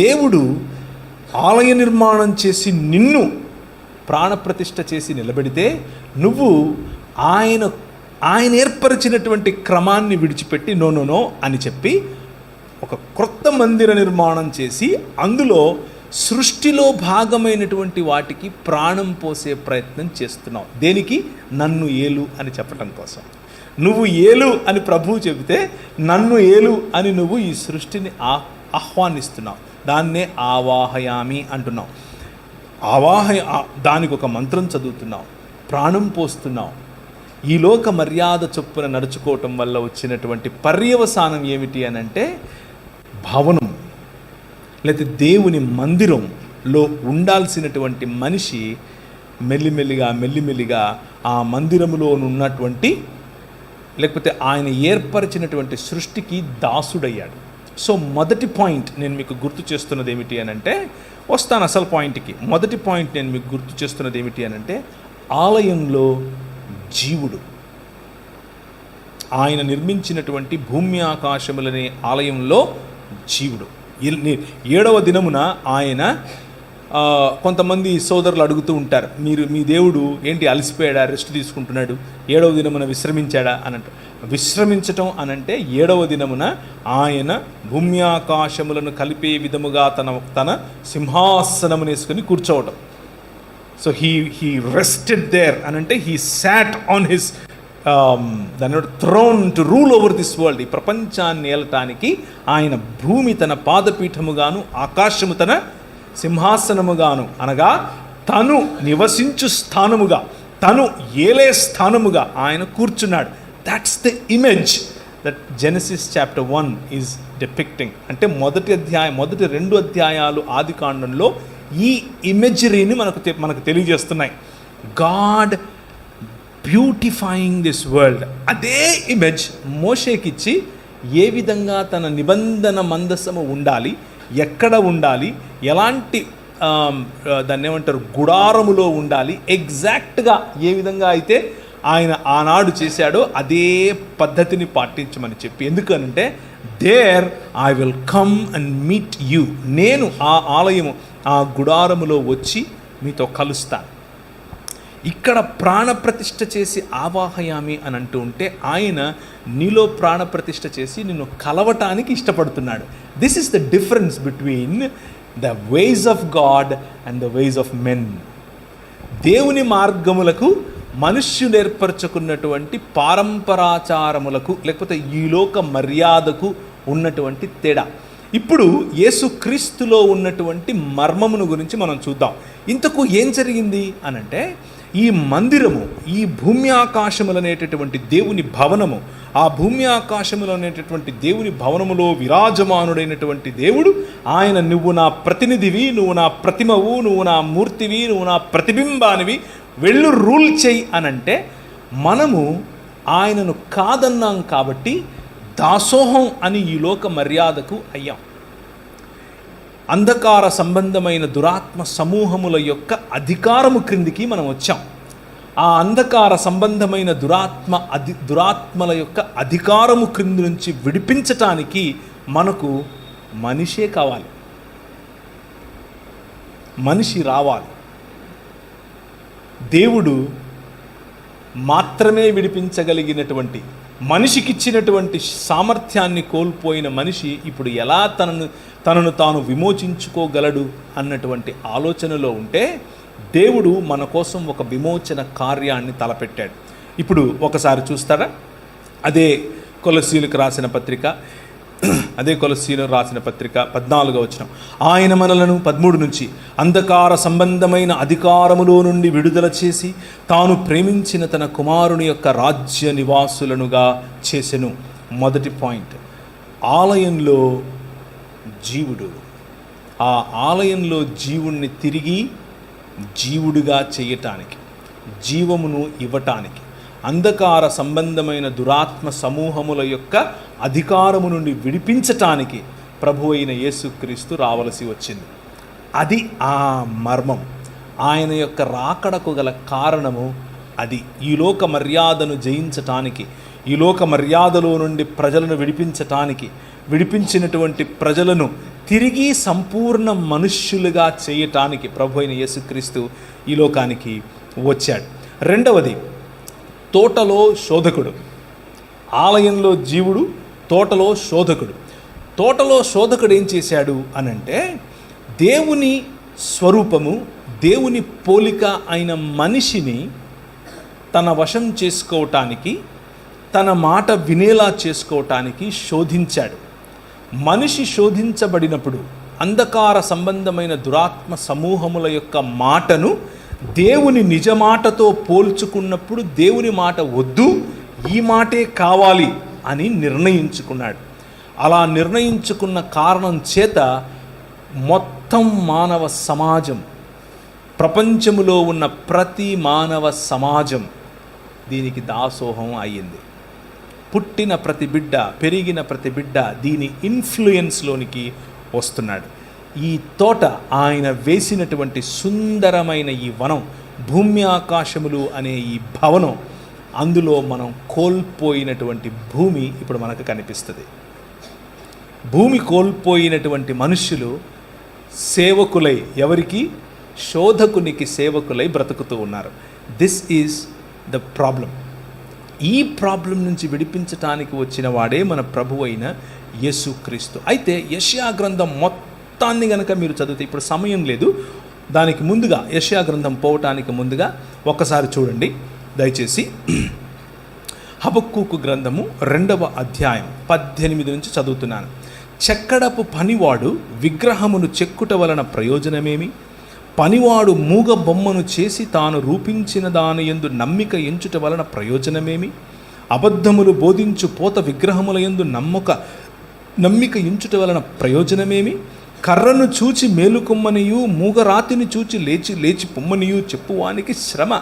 దేవుడు ఆలయ నిర్మాణం చేసి నిన్ను ప్రాణప్రతిష్ఠ చేసి నిలబెడితే నువ్వు ఆయన ఏర్పరిచినటువంటి క్రమాన్ని విడిచిపెట్టి నో అని చెప్పి ఒక క్రొత్త మందిర నిర్మాణం చేసి అందులో సృష్టిలో భాగమైనటువంటి వాటికి ప్రాణం పోసే ప్రయత్నం చేస్తున్నావు. దేనికి? నన్ను ఏలు అని చెప్పటం కోసం. నువ్వు ఏలు అని ప్రభువు చెబితే నన్ను ఏలు అని నువ్వు ఈ సృష్టిని ఆహ్వానిస్తున్నావు. దాన్నే ఆవాహయామి అంటున్నావు. దానికి ఒక మంత్రం చదువుతున్నావు, ప్రాణం పోస్తున్నావు. ఈ లోక మర్యాద చొప్పున నడుచుకోవటం వల్ల వచ్చినటువంటి పర్యవసానం ఏమిటి అని అంటే, భవనం లేకపోతే దేవుని మందిరంలో ఉండాల్సినటువంటి మనిషి మెల్లిమెల్లిగా ఆ మందిరములో ఉన్నటువంటి లేకపోతే ఆయన ఏర్పరిచినటువంటి సృష్టికి దాసుడయ్యాడు. సో మొదటి పాయింట్ నేను మీకు గుర్తు చేస్తున్నది ఏమిటి అని అంటే, వస్తాను అసలు పాయింట్కి. మొదటి పాయింట్ నేను మీకు గుర్తు చేస్తున్నది ఏమిటి అని అంటే, ఆలయంలో జీవుడు, ఆయన నిర్మించినటువంటి భూమి ఆకాశములనే ఆలయంలో జీవుడు. 7వ దినమున ఆయన, కొంతమంది సోదరులు అడుగుతూ ఉంటారు, మీ దేవుడు ఏంటి అలసిపోయాడా, రెస్ట్ తీసుకుంటున్నాడు, 7వ దినమున విశ్రమించాడా అని అంటారు. విశ్రమించటం అనంటే 7వ దినమున ఆయన భూమి ఆకాశములను కలిపే విధముగా తన సింహాసనమును వేసుకొని కూర్చోవటం. సో హీ రెస్టెడ్ దేర్ అనంటే హీ సాట్ ఆన్ హిస్ దాని throne to rule over this world. ఈ ప్రపంచాన్ని ఏలటానికి ఆయన భూమి తన పాదపీఠముగాను, ఆకాశము తన సింహాసనముగాను, అనగా తను నివసించు స్థానముగా, తను ఏలే స్థానముగా ఆయన కూర్చున్నాడు. That's the image that Genesis chapter 1 is depicting. అంటే మొదటి 2 అధ్యాయాలు ఆది కాండంలో ఈ ఇమేజరీని మనకు తెలియజేస్తున్నాయి. God beautifying this world. అదే ఇమేజ్ మోషేకిచ్చి ఏ విధంగా తన నిబంధన మందసము ఉండాలి, ఎక్కడ ఉండాలి, ఎలాంటి దాన్ని ఏమంటారు గుడారములో ఉండాలి, ఎగ్జాక్ట్గా ఏ విధంగా అయితే ఆయన ఆనాడు చేశాడో అదే పద్ధతిని పాటించమని చెప్పి. ఎందుకనంటే there I will come and meet you. నేను ఆ ఆలయము, ఆ గుడారములో వచ్చి మీతో కలుస్తాను. ఇక్కడ ప్రాణప్రతిష్ఠ చేసి ఆవాహయామి అని అంటూ ఉంటే ఆయన నీలో ప్రాణప్రతిష్ఠ చేసి నిన్ను కలవటానికి ఇష్టపడుతున్నాడు. This is the difference between the ways of God and the ways of men. దేవుని మార్గములకు మనుష్యులు ఏర్పరచుకున్నటువంటి పారంపరాచారములకు లేకపోతే ఈ లోక మర్యాదకు ఉన్నటువంటి తేడా. ఇప్పుడు యేసుక్రీస్తులో ఉన్నటువంటి మర్మమును గురించి మనం చూద్దాం. ఇంతకు ఏం జరిగింది అనంటే, ఈ మందిరము, ఈ భూమి ఆకాశములు అనేటటువంటి దేవుని భవనము, ఆ భూమి ఆకాశములు అనేటటువంటి దేవుని భవనములో విరాజమానుడైనటువంటి దేవుడు ఆయన, నువ్వు నా ప్రతినిధివి, నువ్వు నా ప్రతిమవు, నువ్వు నా మూర్తివి, నువ్వు నా ప్రతిబింబానివి, వెళ్ళు రూల్ చెయ్యి అనంటే, మనము ఆయనను కాదన్నాం కాబట్టి దాసోహం అని ఈ లోక మర్యాదకు అయ్యాం. అంధకార సంబంధమైన దురాత్మ సమూహముల యొక్క అధికారము క్రిందికి మనం వచ్చాం. ఆ అంధకార సంబంధమైన దురాత్మల యొక్క అధికారము క్రింది నుంచి విడిపించటానికి మనకు మనిషే కావాలి, మనిషి రావాలి. దేవుడు మాత్రమే విడిపించగలిగినటువంటి, మనిషికిచ్చినటువంటి సామర్థ్యాన్ని కోల్పోయిన మనిషి ఇప్పుడు ఎలా తనను తాను విమోచించుకోగలడు అన్నటువంటి ఆలోచనలో ఉంటే దేవుడు మన కోసం ఒక విమోచన కార్యాన్ని తలపెట్టాడు. ఇప్పుడు ఒకసారి చూస్తారా, అదే కొలస్సీలకు రాసిన పత్రిక 14వ వచనం, ఆయన మనలను 13 నుంచి అంధకార సంబంధమైన అధికారములో నుండి విడుదల చేసి తాను ప్రేమించిన తన కుమారుని యొక్క రాజ్య నివాసులనుగా చేసెను. మొదటి పాయింట్, ఆలయంలో జీవుడు. ఆ ఆలయంలో జీవుణ్ణి తిరిగి జీవుడిగా చేయటానికి, జీవమును ఇవ్వటానికి, అంధకార సంబంధమైన దురాత్మ సమూహముల యొక్క అధికారము నుండి విడిపించటానికి ప్రభు అయిన యేసుక్రీస్తు రావలసి వచ్చింది. అది ఆ మర్మం. ఆయన యొక్క రాకడకు గల కారణము అది. ఈ లోక మర్యాదను జయించటానికి, ఈ లోక మర్యాదలో నుండి ప్రజలను విడిపించటానికి, విడిపించినటువంటి ప్రజలను తిరిగి సంపూర్ణ మనుష్యులుగా చేయటానికి ప్రభు అయిన యేసుక్రీస్తు ఈ లోకానికి వచ్చాడు. రెండవది, తోటలో శోధకుడు. ఆలయంలో జీవుడు, తోటలో శోధకుడు. తోటలో శోధకుడు ఏం చేశాడు అనంటే, దేవుని స్వరూపము, దేవుని పోలిక అయిన మనిషిని తన వశం చేసుకోవటానికి, తన మాట వినేలా చేసుకోవటానికి శోధించాడు. మనిషి శోధించబడినప్పుడు అంధకార సంబంధమైన దురాత్మ సమూహముల యొక్క మాటను దేవుని నిజమాటతో పోల్చుకున్నప్పుడు దేవుని మాట వద్దు, ఈ మాటే కావాలి అని నిర్ణయించుకున్నాడు. అలా నిర్ణయించుకున్న కారణం చేత మొత్తం మానవ సమాజం, ప్రపంచములో ఉన్న ప్రతి మానవ సమాజం దీనికి దాసోహం అయ్యింది. పుట్టిన ప్రతి బిడ్డ, పెరిగిన ప్రతి బిడ్డ దీని ఇన్ఫ్లుయెన్స్లోనికి వస్తున్నాడు. ఈ తోట, ఆయన వేసినటువంటి సుందరమైన ఈ వనం, భూమి ఆకాశములు అనే ఈ భవనం, అందులో మనం కోల్పోయినటువంటి భూమి ఇప్పుడు మనకు కనిపిస్తుంది. భూమి కోల్పోయినటువంటి మనుష్యులు సేవకులై, ఎవరికి? శోధకునికి సేవకులై బ్రతుకుతూ ఉన్నారు. This is the problem. ఈ ప్రాబ్లం నుంచి విడిపించటానికి వచ్చిన వాడే మన ప్రభు అయిన యేసుక్రీస్తు. అయితే యెషయా గ్రంథం మొత్తాన్ని కనుక మీరు చదివితే, ఇప్పుడు సమయం లేదు, దానికి ముందుగా యెషయా గ్రంథం పోవటానికి ముందుగా ఒకసారి చూడండి దయచేసి. హబక్కూకు గ్రంథము 2వ అధ్యాయం 18 నుంచి చదువుతున్నాను. చెక్కడపు పనివాడు విగ్రహమును చెక్కుట వలన ప్రయోజనమేమి? పనివాడు మూగ బొమ్మను చేసి తాను రూపించిన దాని యందు నమ్మిక ఎంచుట వలన ప్రయోజనమేమి? అబద్ధములు బోధించు పోత విగ్రహముల యందు నమ్మిక ఎంచుట వలన ప్రయోజనమేమి? కర్రను చూచి మేలుకొమ్మనియు, మూగరాతిని చూచి లేచి పొమ్మనియు చెప్పువానికి శ్రమ.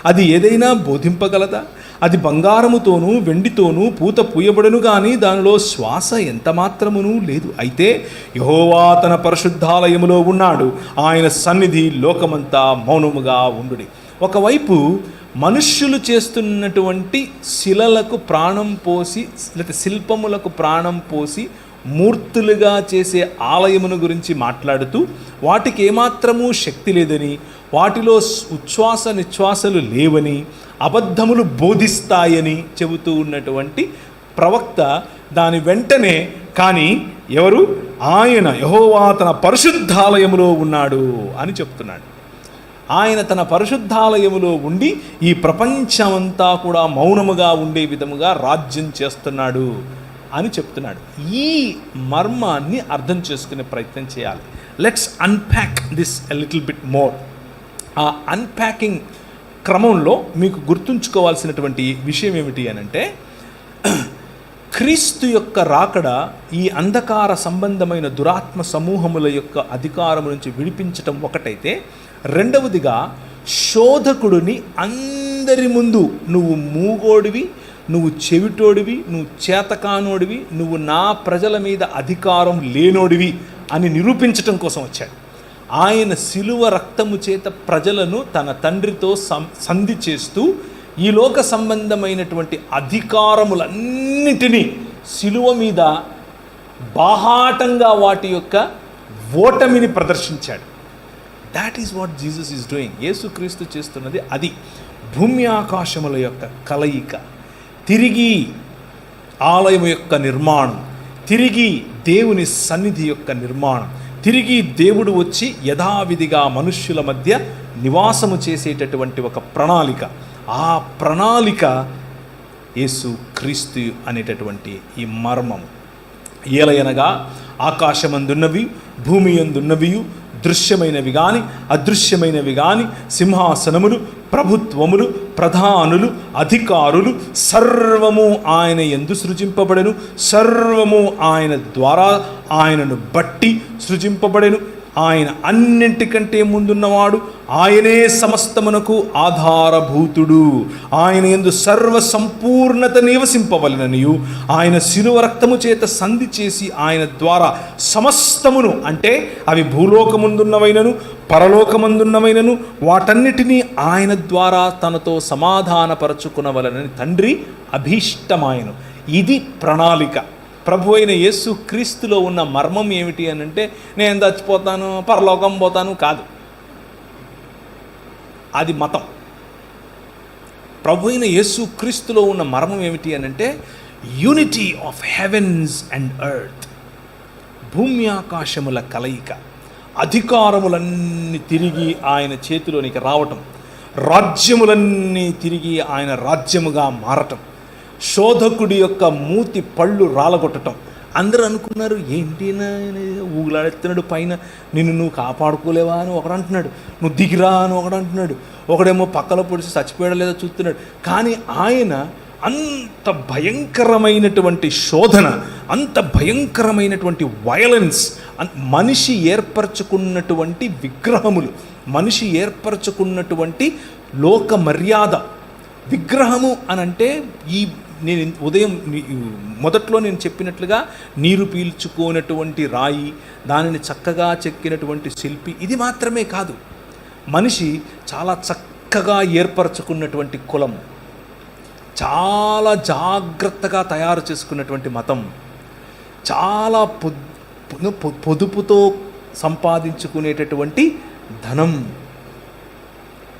అది ఏదైనా బోధింపగలదా? అది బంగారముతోనూ వెండితోనూ పూత పూయబడును గాని దానిలో శ్వాస ఎంత మాత్రమునూ లేదు. అయితే యెహోవా తన పరిశుద్ధాలయములో ఉన్నాడు, ఆయన సన్నిధి లోకమంతా మౌనముగా ఉండుడి. ఒకవైపు మనుష్యులు చేస్తున్నటువంటి శిలలకు ప్రాణం పోసి, లేకపోతే శిల్పములకు ప్రాణం పోసి మూర్తులుగా చేసే ఆలయమును గురించి మాట్లాడుతూ, వాటికి ఏమాత్రమూ శక్తి లేదని, వాటిలో ఉచ్ఛ్వాస నిశ్వాసలు లేవని, అబద్ధములు బోధిస్తాయని చెబుతూ ఉన్నటువంటి ప్రవక్త దాని వెంటనే, కానీ ఎవరు? ఆయన యెహోవా తన పరిశుద్ధాలయములో ఉన్నాడు అని చెప్తున్నాడు. ఆయన తన పరిశుద్ధాలయములో ఉండి ఈ ప్రపంచమంతా కూడా మౌనముగా ఉండే విధముగా రాజ్యం చేస్తున్నాడు అని చెప్తున్నాడు. ఈ మర్మాన్ని అర్థం చేసుకునే ప్రయత్నం చేయాలి. Let's unpack this a little bit more. ఆ అన్ప్యాకింగ్ క్రమంలో మీకు గుర్తుంచుకోవాల్సినటువంటి విషయం ఏమిటి అనంటే, క్రీస్తు యొక్క రాకడ ఈ అంధకార సంబంధమైన దురాత్మ సమూహముల యొక్క అధికారం నుంచి విడిపించటం ఒకటైతే, రెండవదిగా శోధకుడిని అందరి ముందు నువ్వు మూగోడివి, నువ్వు చెవిటోడివి, నువ్వు చేతకానోడివి, నువ్వు నా ప్రజల మీద అధికారం లేనోడివి అని నిరూపించటం కోసం వచ్చాడు. ఆయన శిలువ రక్తము చేత ప్రజలను తన తండ్రితో సంధి చేస్తూ ఈ లోక సంబంధమైనటువంటి అధికారములన్నిటినీ శిలువ మీద బాహాటంగా వాటి యొక్క ఓటమిని ప్రదర్శించాడు. That is what Jesus is doing. Yesu Kristu చేస్తున్నది అది. భూమి ఆకాశముల యొక్క కలయిక, తిరిగి ఆలయం యొక్క నిర్మాణం, తిరిగి దేవుని సన్నిధి యొక్క నిర్మాణం, తిరిగి దేవుడు వచ్చి యథావిధిగా మనుష్యుల మధ్య నివాసము చేసేటటువంటి ఒక ప్రణాళిక. ఆ ప్రణాళిక యేసు క్రీస్తు అనేటటువంటి ఈ మర్మం. ఏలయనగా ఆకాశమందున్నవి, భూమి యందున్నవి, దృశ్యమైనవి కానీ అదృశ్యమైనవి కానీ, సింహాసనములు, ప్రభుత్వములు, ప్రధానులు, అధికారులు సర్వము ఆయన యందు సృజింపబడెను. సర్వము ఆయన ద్వారా, ఆయనను బట్టి సృజింపబడెను. ఆయన అన్నింటికంటే ముందున్నవాడు, ఆయనే సమస్తమునకు ఆధారభూతుడు. ఆయన యందు సర్వ సంపూర్ణత నివసింపవలెననియు ఆయన శిలువ రక్తము చేత సంధి చేసి ఆయన ద్వారా సమస్తమును, అంటే అవి భూలోకమందున్నవైనను పరలోకమందున్నవైనను వాటన్నిటినీ ఆయన ద్వారా తనతో సమాధానపరచుకునవలనని తండ్రి అభీష్టమాయను. ఇది ప్రణాళిక. ప్రభు అయిన యేసు క్రీస్తులో ఉన్న మర్మం ఏమిటి అని అంటే, నేను చచ్చిపోతాను, పరలోకం పోతాను కాదు, అది మతం. ప్రభు అయిన యేసు క్రీస్తులో ఉన్న మర్మం ఏమిటి అని అంటే, unity of heavens and earth, భూమి ఆకాశముల కలయిక, అధికారములన్నీ తిరిగి ఆయన చేతిలోనికి రావటం, రాజ్యములన్నీ తిరిగి ఆయన రాజ్యముగా మారటం, శోధకుడి యొక్క మూతి పళ్ళు రాలగొట్టడం. అందరూ అనుకున్నారు, ఏంటి ఊగులాడెత్తున్నాడు పైన, నిన్ను నువ్వు కాపాడుకోలేవా అని ఒకడు అంటున్నాడు, నువ్వు దిగిరా అని ఒకడు అంటున్నాడు, ఒకడేమో పక్కలో పొడిచి చచ్చిపోయడం లేదో చూస్తున్నాడు. కానీ ఆయన అంత భయంకరమైనటువంటి శోధన, అంత భయంకరమైనటువంటి వయలెన్స్, మనిషి ఏర్పరచుకున్నటువంటి విగ్రహములు, మనిషి ఏర్పరచుకున్నటువంటి లోక మర్యాద. విగ్రహము అనంటే నేను ఉదయం మొదట్లో నేను చెప్పినట్లుగా నీరు పీల్చుకోనటువంటి రాయి, దానిని చక్కగా చెక్కినటువంటి శిల్పి, ఇది మాత్రమే కాదు. మనిషి చాలా చక్కగా ఏర్పరచుకున్నటువంటి కులం, చాలా జాగ్రత్తగా తయారు చేసుకున్నటువంటి మతం, చాలా పొదుపుతో సంపాదించుకునేటటువంటి ధనం,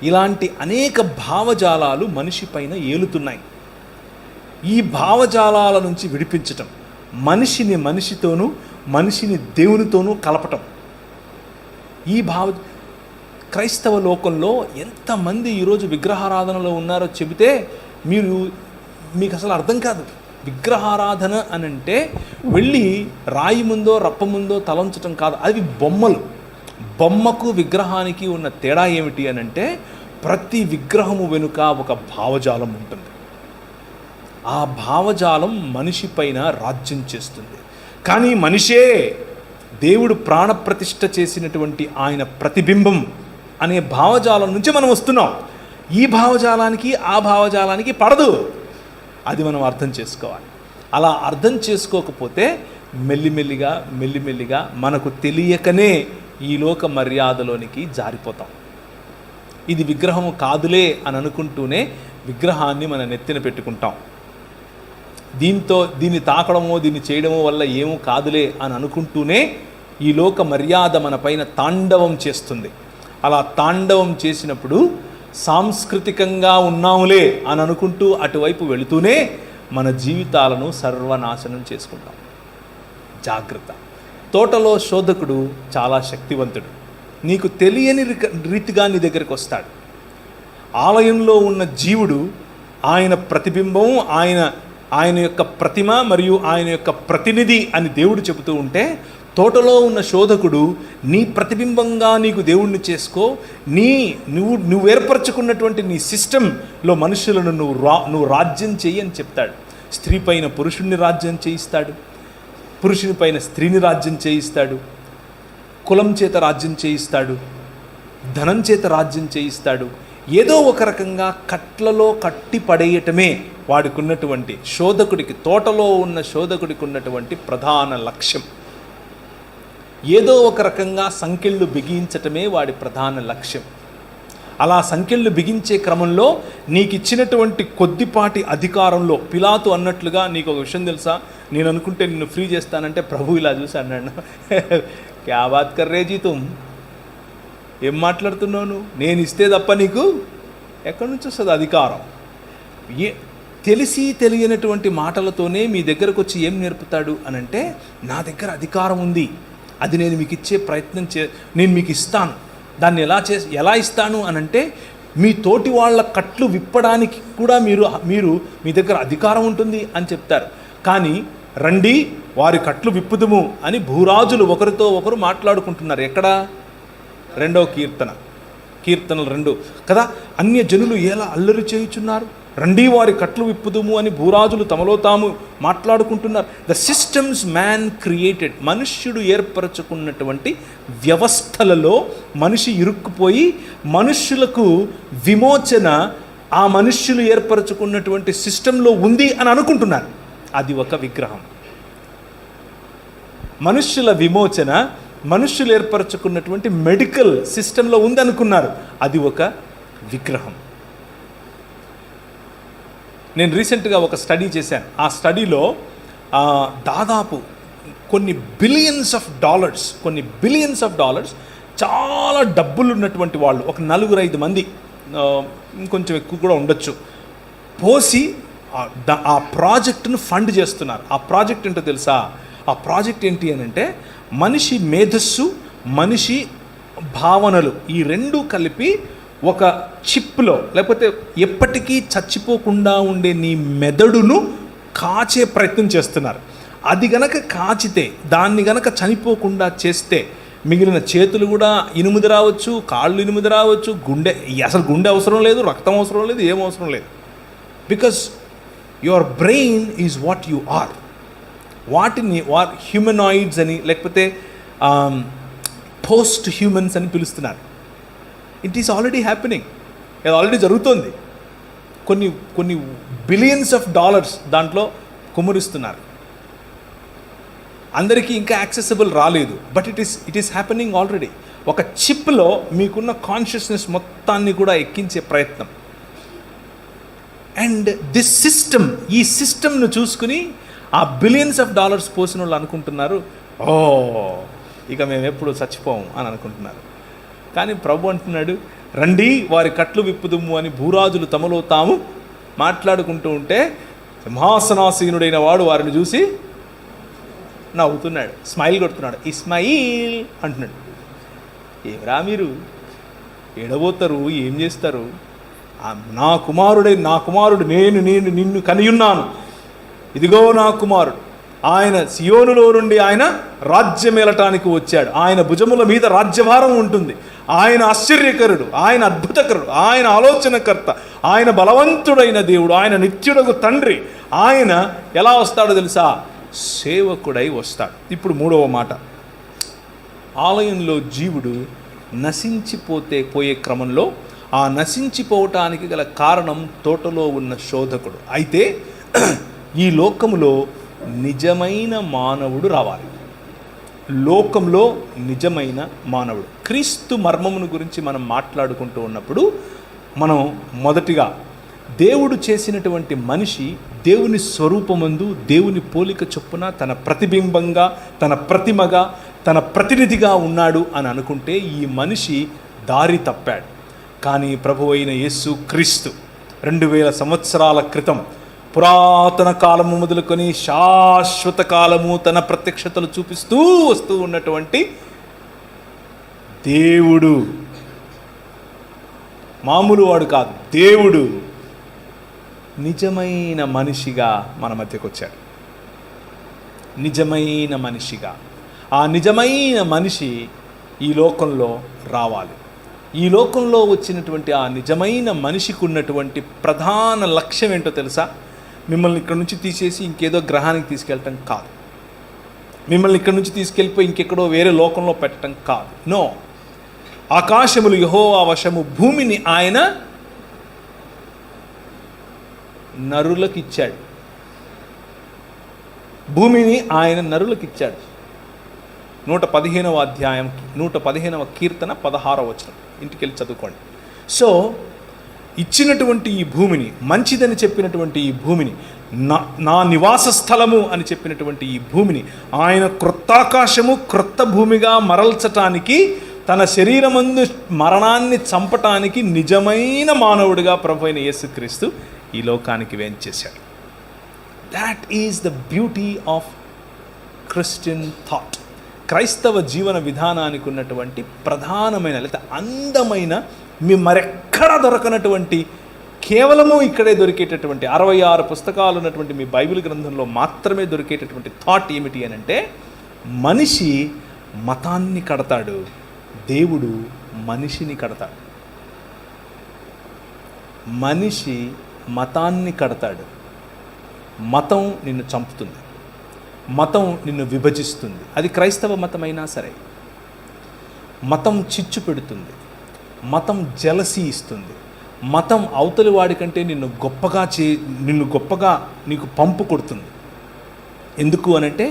ఇలాంటి అనేక భావజాలాలు మనిషి పైన ఏలుతున్నాయి. ఈ భావజాలాల నుంచి విడిపించటం, మనిషిని మనిషితోనూ మనిషిని దేవునితోనూ కలపటం. ఈ క్రైస్తవ లోకంలో ఎంతమంది ఈరోజు విగ్రహారాధనలో ఉన్నారో చెబితే మీకు అసలు అర్థం కాదు. విగ్రహారాధన అని అంటే వెళ్ళి రాయి ముందో రప్ప ముందో తలంచటం కాదు, అవి బొమ్మలు. బొమ్మకు విగ్రహానికి ఉన్న తేడా ఏమిటి అని అంటే, ప్రతి విగ్రహము వెనుక ఒక భావజాలం ఉంటుంది. ఆ భావజాలం మనిషి పైన రాజ్యం చేస్తుంది. కానీ మనిషే దేవుడు ప్రాణప్రతిష్ఠ చేసినటువంటి ఆయన ప్రతిబింబం అనే భావజాలం నుంచి మనం వస్తున్నాం. ఈ భావజాలానికి ఆ భావజాలానికి పడదు. అది మనం అర్థం చేసుకోవాలి. అలా అర్థం చేసుకోకపోతే మెల్లిమెల్లిగా మనకు తెలియకనే ఈ లోక మర్యాదలోనికి జారిపోతాం. ఇది విగ్రహము కాదులే అని అనుకుంటూనే విగ్రహాన్ని మన నెత్తిన పెట్టుకుంటాం. దీన్ని తాకడమో దీన్ని చేయడమో వల్ల ఏమో కాదులే అని అనుకుంటూనే ఈ లోక మర్యాద మన పైన తాండవం చేస్తుంది. అలా తాండవం చేసినప్పుడు సాంస్కృతికంగా ఉన్నాములే అని అనుకుంటూ అటువైపు వెళుతూనే మన జీవితాలను సర్వనాశనం చేసుకుంటాం. జాగ్రత్త. తోటలో శోధకుడు చాలా శక్తివంతుడు. నీకు తెలియని రీతిగా నీ దగ్గరికి వస్తాడు. ఆలయంలో ఉన్న జీవుడు ఆయన ప్రతిబింబం, ఆయన యొక్క ప్రతిమ మరియు ఆయన యొక్క ప్రతినిధి అని దేవుడు చెబుతూ ఉంటే, తోటలో ఉన్న శోధకుడు నీ ప్రతిబింబంగా నీకు దేవుణ్ణి చేసుకో, నువ్వు ఏర్పరచుకున్నటువంటి నీ సిస్టంలో మనుషులను నువ్వు రాజ్యం చెయ్యి అని చెప్తాడు. స్త్రీ పైన పురుషుణ్ణి రాజ్యం చేయిస్తాడు, పురుషుని పైన స్త్రీని రాజ్యం చేయిస్తాడు, కులం చేత రాజ్యం చేయిస్తాడు, ధనం చేత రాజ్యం చేయిస్తాడు. ఏదో ఒక రకంగా కట్లలో కట్టి పడేయటమే వాడికి ఉన్నటువంటి శోధకుడికి, తోటలో ఉన్న శోధకుడికి ఉన్నటువంటి ప్రధాన లక్ష్యం. ఏదో ఒక రకంగా సంకెళ్ళు బిగించటమే వాడి ప్రధాన లక్ష్యం. అలా సంకెళ్ళు బిగించే క్రమంలో నీకు ఇచ్చినటువంటి కొద్దిపాటి అధికారంలో, పిలాతు అన్నట్లుగా, నీకు ఒక విషయం తెలుసా, నేను అనుకుంటే నిన్ను ఫ్రీ చేస్తానంటే ప్రభు ఇలా చూసి అన్నాడు, క్యా బాత్ కర్ రే జీ తుమ్, ఏం మాట్లాడుతున్నావు నువ్వు, నేను ఇస్తే తప్ప నీకు ఎక్కడి నుంచి వస్తుంది అధికారం? తెలిసి తెలియనటువంటి మాటలతోనే మీ దగ్గరకు వచ్చి ఏం నేర్పుతాడు అని అంటే, నా దగ్గర అధికారం ఉంది, అది నేను మీకు ఇచ్చే ప్రయత్నం నేను మీకు ఇస్తాను. దాన్ని ఎలా ఇస్తాను అనంటే, మీ తోటి వాళ్ళ కట్లు విప్పడానికి కూడా మీరు మీ దగ్గర అధికారం ఉంటుంది అని చెప్తారు. కానీ రండి వారి కట్లు విప్పుదుము అని భూరాజులు ఒకరితో ఒకరు మాట్లాడుకుంటున్నారు. ఎక్కడ? 2వ కీర్తనలు 2 కదా. అన్య జనులు ఎలా అల్లరి చేయుచున్నారు, రండి వారి కట్లు విప్పుదుము అని భూరాజులు తమలో తాము మాట్లాడుకుంటున్నారు. ద సిస్టమ్స్ మ్యాన్ క్రియేటెడ్, మనుష్యుడు ఏర్పరచుకున్నటువంటి వ్యవస్థలలో మనిషి ఇరుక్కుపోయి మనుష్యులకు విమోచన ఆ మనుష్యులు ఏర్పరచుకున్నటువంటి సిస్టంలో ఉంది అని అనుకుంటున్నారు. అది ఒక విగ్రహం. మనుష్యుల విమోచన మనుష్యులు ఏర్పరచుకున్నటువంటి మెడికల్ సిస్టంలో ఉందనుకున్నారు. అది ఒక విగ్రహం. నేను రీసెంట్గా ఒక స్టడీ చేశాను. ఆ స్టడీలో దాదాపు కొన్ని బిలియన్స్ ఆఫ్ డాలర్స్ చాలా డబ్బులు ఉన్నటువంటి వాళ్ళు, ఒక 4-5 మంది, ఇంకొంచెం ఎక్కువ కూడా ఉండొచ్చు, పోసి ఆ ప్రాజెక్టును ఫండ్ చేస్తున్నారు. ఆ ప్రాజెక్ట్ ఏంటో తెలుసా? ఆ ప్రాజెక్ట్ ఏంటి అని అంటే, మనిషి మేధస్సు, మనిషి భావనలు, ఈ 2 కలిపి ఒక చిప్లో, లేకపోతే ఎప్పటికీ చచ్చిపోకుండా ఉండే నీ మెదడును కాచే ప్రయత్నం చేస్తున్నారు. అది గనక కాచితే, దాన్ని గనక చనిపోకుండా చేస్తే, మిగిలిన చేతులు కూడా ఇనుముది రావచ్చు, కాళ్ళు ఇనుముది రావచ్చు, అసలు గుండె అవసరం లేదు, రక్తం అవసరం లేదు, ఏం అవసరం లేదు. Because your brain is what you are. వాటిని హ్యూమనాయిడ్స్ అని, లేకపోతే పోస్ట్ హ్యూమన్స్ అని పిలుస్తున్నారు. It is already happening. అది ఆల్రెడీ జరుగుతోంది. కొన్ని బిలియన్స్ ఆఫ్ డాలర్స్ దాంట్లో కుమ్మరిస్తున్నారు. అందరికీ ఇంకా యాక్సెసిబుల్ రాలేదు, but it is happening already. ఒక చిప్లో మీకున్న కాన్షియస్నెస్ మొత్తాన్ని కూడా ఎక్కించే ప్రయత్నం. అండ్ దిస్ సిస్టమ్, ఈ సిస్టమ్ను చూసుకుని ఆ బిలియన్స్ ఆఫ్ డాలర్స్ పోసిన వాళ్ళు అనుకుంటున్నారు, ఓ ఇక మేము ఎప్పుడు చచ్చిపోము అని అనుకుంటున్నారు. కానీ ప్రభు అంటున్నాడు, రండి వారి కట్లు విప్పుదుము అని భూరాజులు తమలో తాము మాట్లాడుకుంటూ ఉంటే, సింహాసనాసీనుడైన వాడు వారిని చూసి నవ్వుతున్నాడు, స్మైల్ కొడుతున్నాడు. ఇస్మాయిల్ అంటున్నాడు. ఏరా మీరు ఎడబోతారు, ఏం చేస్తారు? నా కుమారుడు నేను నిన్ను కనియున్నాను, ఇదిగో నా కుమారుడు, ఆయన సియోనులో నుండి ఆయన రాజ్యమేలటానికి వచ్చాడు, ఆయన భుజముల మీద రాజ్యభారం ఉంటుంది, ఆయన ఆశ్చర్యకరుడు, ఆయన అద్భుతకరుడు, ఆయన ఆలోచనకర్త, ఆయన బలవంతుడైన దేవుడు, ఆయన నిత్యుడగు తండ్రి. ఆయన ఎలా వస్తాడో తెలుసా? సేవకుడై వస్తాడు. ఇప్పుడు 3వ మాట, ఆలయంలో జీవుడు పోయే క్రమంలో ఆ నశించిపోవటానికి గల కారణం తోటలో ఉన్న శోధకుడు. అయితే ఈ లోకములో నిజమైన మానవుడు రావాలి. లోకంలో నిజమైన మానవుడు, క్రీస్తు మర్మమును గురించి మనం మాట్లాడుకుంటూ ఉన్నప్పుడు మనం మొదటిగా దేవుడు చేసినటువంటి మనిషి దేవుని స్వరూపమందు, దేవుని పోలిక చొప్పున, తన ప్రతిబింబంగా, తన ప్రతిమగా, తన ప్రతినిధిగా ఉన్నాడు అని అనుకుంటే ఈ మనిషి దారి తప్పాడు. కానీ ప్రభువైన యేసు క్రీస్తు 2000 సంవత్సరాల క్రితం, పురాతన కాలము మొదలుకొని శాశ్వత కాలము తన ప్రత్యక్షతలు చూపిస్తూ వస్తూ ఉన్నటువంటి దేవుడు, మామూలు వాడు కాదు, దేవుడు నిజమైన మనిషిగా మన మధ్యకు వచ్చాడు. నిజమైన మనిషిగా. ఆ నిజమైన మనిషి ఈ లోకంలో రావాలి. ఈ లోకంలో వచ్చినటువంటి ఆ నిజమైన మనిషికి ఉన్నటువంటి ప్రధాన లక్ష్యం ఏంటో తెలుసా? మిమ్మల్ని ఇక్కడ నుంచి తీసేసి ఇంకేదో గ్రహానికి తీసుకెళ్ళటం కాదు, మిమ్మల్ని ఇక్కడ నుంచి తీసుకెళ్ళిపోయి ఇంకెక్కడో వేరే లోకంలో పెట్టడం కాదు. నో, ఆకాశములు యెహోవా వశము, భూమిని ఆయన నరులకు ఇచ్చాడు. భూమిని ఆయన నరులకు ఇచ్చాడు. 115వ అధ్యాయం 115వ కీర్తన 16వ వచనం ఇంటికి వెళ్ళి చదువుకోండి. సో ఇచ్చినటువంటి ఈ భూమిని, మంచిదని చెప్పినటువంటి ఈ భూమిని, నా నివాస స్థలము అని చెప్పినటువంటి ఈ భూమిని ఆయన క్రొత్తాకాశము క్రొత్త భూమిగా మరల్చటానికి, తన శరీరమందు మరణాన్ని చంపటానికి నిజమైన మానవుడిగా ప్రభువైన యేసుక్రీస్తు ఈ లోకానికి వేంచేశాడు. That is the beauty of Christian thought. క్రైస్తవ జీవన విధానానికి ఉన్నటువంటి ప్రధానమైన లేదా అందమైన, మీ మరెక్కడా దొరకనటువంటి, కేవలము ఇక్కడే దొరికేటటువంటి 66 పుస్తకాలు ఉన్నటువంటి మీ బైబిల్ గ్రంథంలో మాత్రమే దొరికేటటువంటి థాట్ ఏమిటి అని అంటే, మనిషి మతాన్ని కడతాడు, దేవుడు మనిషిని కడతాడు. మనిషి మతాన్ని కడతాడు. మతం నిన్ను చంపుతుంది, మతం నిన్ను విభజిస్తుంది. అది క్రైస్తవ మతమైనా సరే. మతం చిచ్చు పెడుతుంది, మతం జలసీ ఇస్తుంది, మతం అవతలి వాడికంటే నిన్ను గొప్పగా నీకు పంపు కొడుతుంది. ఎందుకు అనంటే,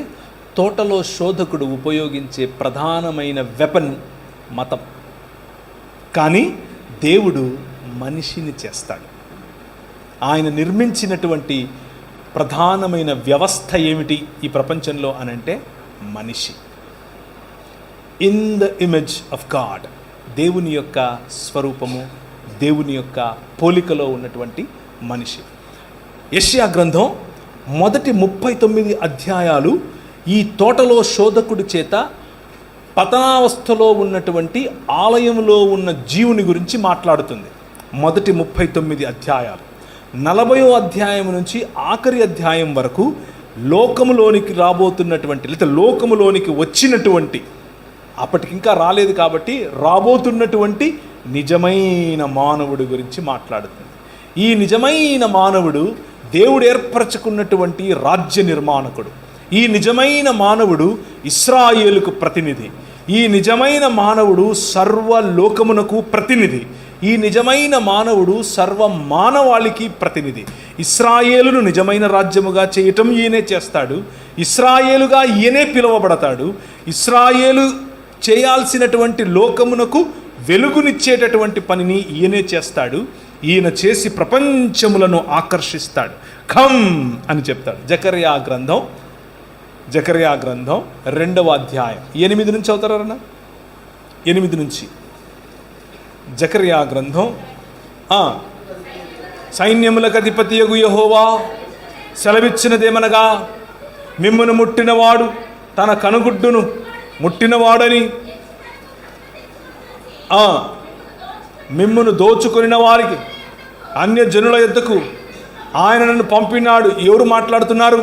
తోటలో శోధకుడు ఉపయోగించే ప్రధానమైన వెపన్ మతం. కానీ దేవుడు మనిషిని చేస్తాడు. ఆయన నిర్మించినటువంటి ప్రధానమైన వ్యవస్థ ఏమిటి ఈ ప్రపంచంలో అనంటే, మనిషి. In the image of God, దేవుని యొక్క స్వరూపము, దేవుని యొక్క పోలికలో ఉన్నటువంటి మనిషి. యెషయా గ్రంథం మొదటి 39 అధ్యాయాలు ఈ తోటలో శోధకుడి చేత పతనావస్థలో ఉన్నటువంటి ఆలయంలో ఉన్న జీవుని గురించి మాట్లాడుతుంది. మొదటి 39 అధ్యాయాలు. 40వ అధ్యాయం నుంచి ఆఖరి అధ్యాయం వరకు లోకములోనికి రాబోతున్నటువంటి, లేదా లోకములోనికి వచ్చినటువంటి, అప్పటికి ఇంకా రాలేదు కాబట్టి రాబోతున్నటువంటి నిజమైన మానవుడి గురించి మాట్లాడుతుంది. ఈ నిజమైన మానవుడు దేవుడు ఏర్పరచుకున్నటువంటి రాజ్య నిర్మాణకుడు. ఈ నిజమైన మానవుడు ఇశ్రాయేలుకు ప్రతినిధి. ఈ నిజమైన మానవుడు సర్వలోకమునకు ప్రతినిధి. ఈ నిజమైన మానవుడు సర్వ మానవాళికి ప్రతినిధి. ఇశ్రాయేలును నిజమైన రాజ్యముగా చేయటం ఈయనే చేస్తాడు. ఇశ్రాయేలుగా ఈయనే పిలువబడతాడు. ఇశ్రాయేలు చేయాల్సినటువంటి లోకమునకు వెలుగునిచ్చేటటువంటి పనిని ఈయనే చేస్తాడు. ఈయన చేసి ప్రపంచములను ఆకర్షిస్తాడు. ఖమ్ అని చెప్తాడు. జకర్యా గ్రంథం 2వ అధ్యాయం 8 నుంచి అవుతారన్నా, 8 నుంచి. జకర్యా గ్రంథం, సైన్యములకు అధిపతియగు యెహోవా సెలవిచ్చినదేమనగా, మిమ్మును ముట్టినవాడు తన కనుగుడ్డును ముట్టినవాడని, మిమ్మును దోచుకొనిన వారికి అన్యజనుల యొద్దకు ఆయన నన్ను పంపినాడు. ఎవరు మాట్లాడుతున్నారు?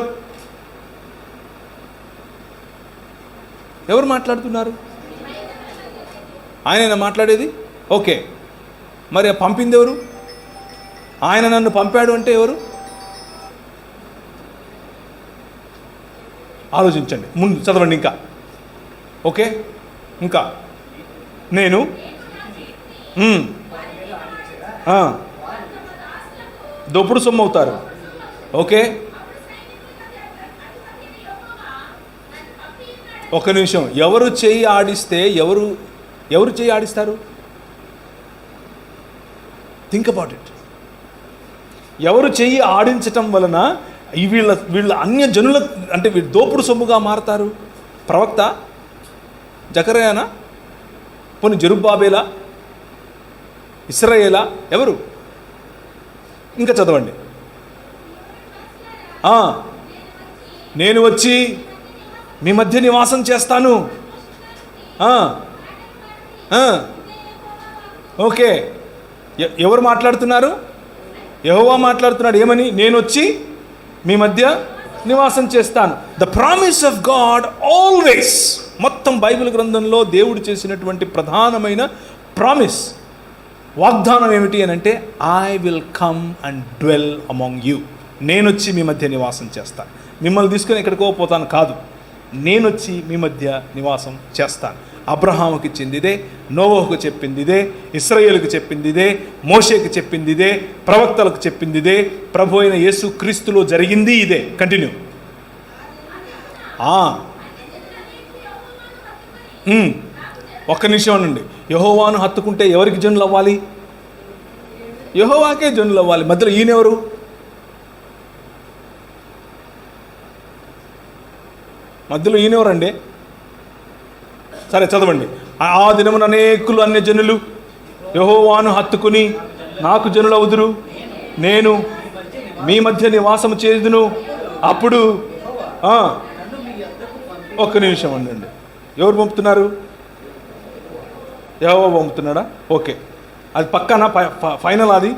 ఎవరు మాట్లాడుతున్నారు? ఆయన మాట్లాడేది. ఓకే, మరి పంపింది ఎవరు? ఆయన నన్ను పంపాడు అంటే ఎవరు? ఆలోచించండి, ముందు చదవండి ఇంకా. ఓకే, ఇంకా నేను దోపుడు సొమ్ము అవుతారు. ఓకే, ఒక నిమిషం. ఎవరు చేయి ఆడిస్తే ఎవరు చేయి ఆడిస్తారు? Think about it. ఎవరు చెయ్యి ఆడించటం వలన వీళ్ళ అన్య జనుల, అంటే వీళ్ళు దోపుడు సొమ్ముగా మారతారు? ప్రవక్త? జకర్యానా? పోనీ జెరుబ్బాబేలా? ఇశ్రాయేలా? ఎవరు? ఇంకా చదవండి. నేను వచ్చి మీ మధ్య నివాసం చేస్తాను. ఓకే, ఎవరు మాట్లాడుతున్నారు? యెహోవా మాట్లాడుతున్నాడు. ఏమని? నేను వచ్చి మీ మధ్య నివాసం చేస్తాను. The promise of God always. మొత్తం బైబిల్ గ్రంథంలో దేవుడు చేసినటువంటి ప్రధానమైన ప్రామిస్, వాగ్దానం ఏమిటి అని అంటే, I will come and dwell among you. నేను వచ్చి మీ మధ్య నివాసం చేస్తాను. మిమ్మల్ని తీసుకొని ఎక్కడికో పోతాను కాదు, నేనొచ్చి మీ మధ్య నివాసం చేస్తాను. అబ్రహాముకి ఇచ్చింది ఇదే, నోవహుకు చెప్పింది ఇదే, ఇశ్రాయేలుకు చెప్పింది ఇదే, మోషేకి చెప్పింది ఇదే, ప్రవక్తలకు చెప్పింది ఇదే, ప్రభు అయిన యేసు క్రీస్తులో జరిగింది ఇదే. కంటిన్యూ. ఒక్క నిమిషం అనండి. యెహోవాను హత్తుకుంటే ఎవరికి జనులు అవ్వాలి? యెహోవాకే జనులు అవ్వాలి. మధ్యలో ఈయనెవరు? మధ్యలో ఈయనెవరండి? సరే చదవండి. ఆ దినమున అనేకులు అన్య జనులు యెహోవాను హత్తుకుని నాకు జనులవుదురు, నేను మీ మధ్య నివాసము చేదును. అప్పుడు ఒక్క నిమిషం ఉండండి. ఎవరు పంపుతున్నారు? యెహోవా పంపుతున్నాడా? ఓకే, అది పక్కన ఫైనల్, అది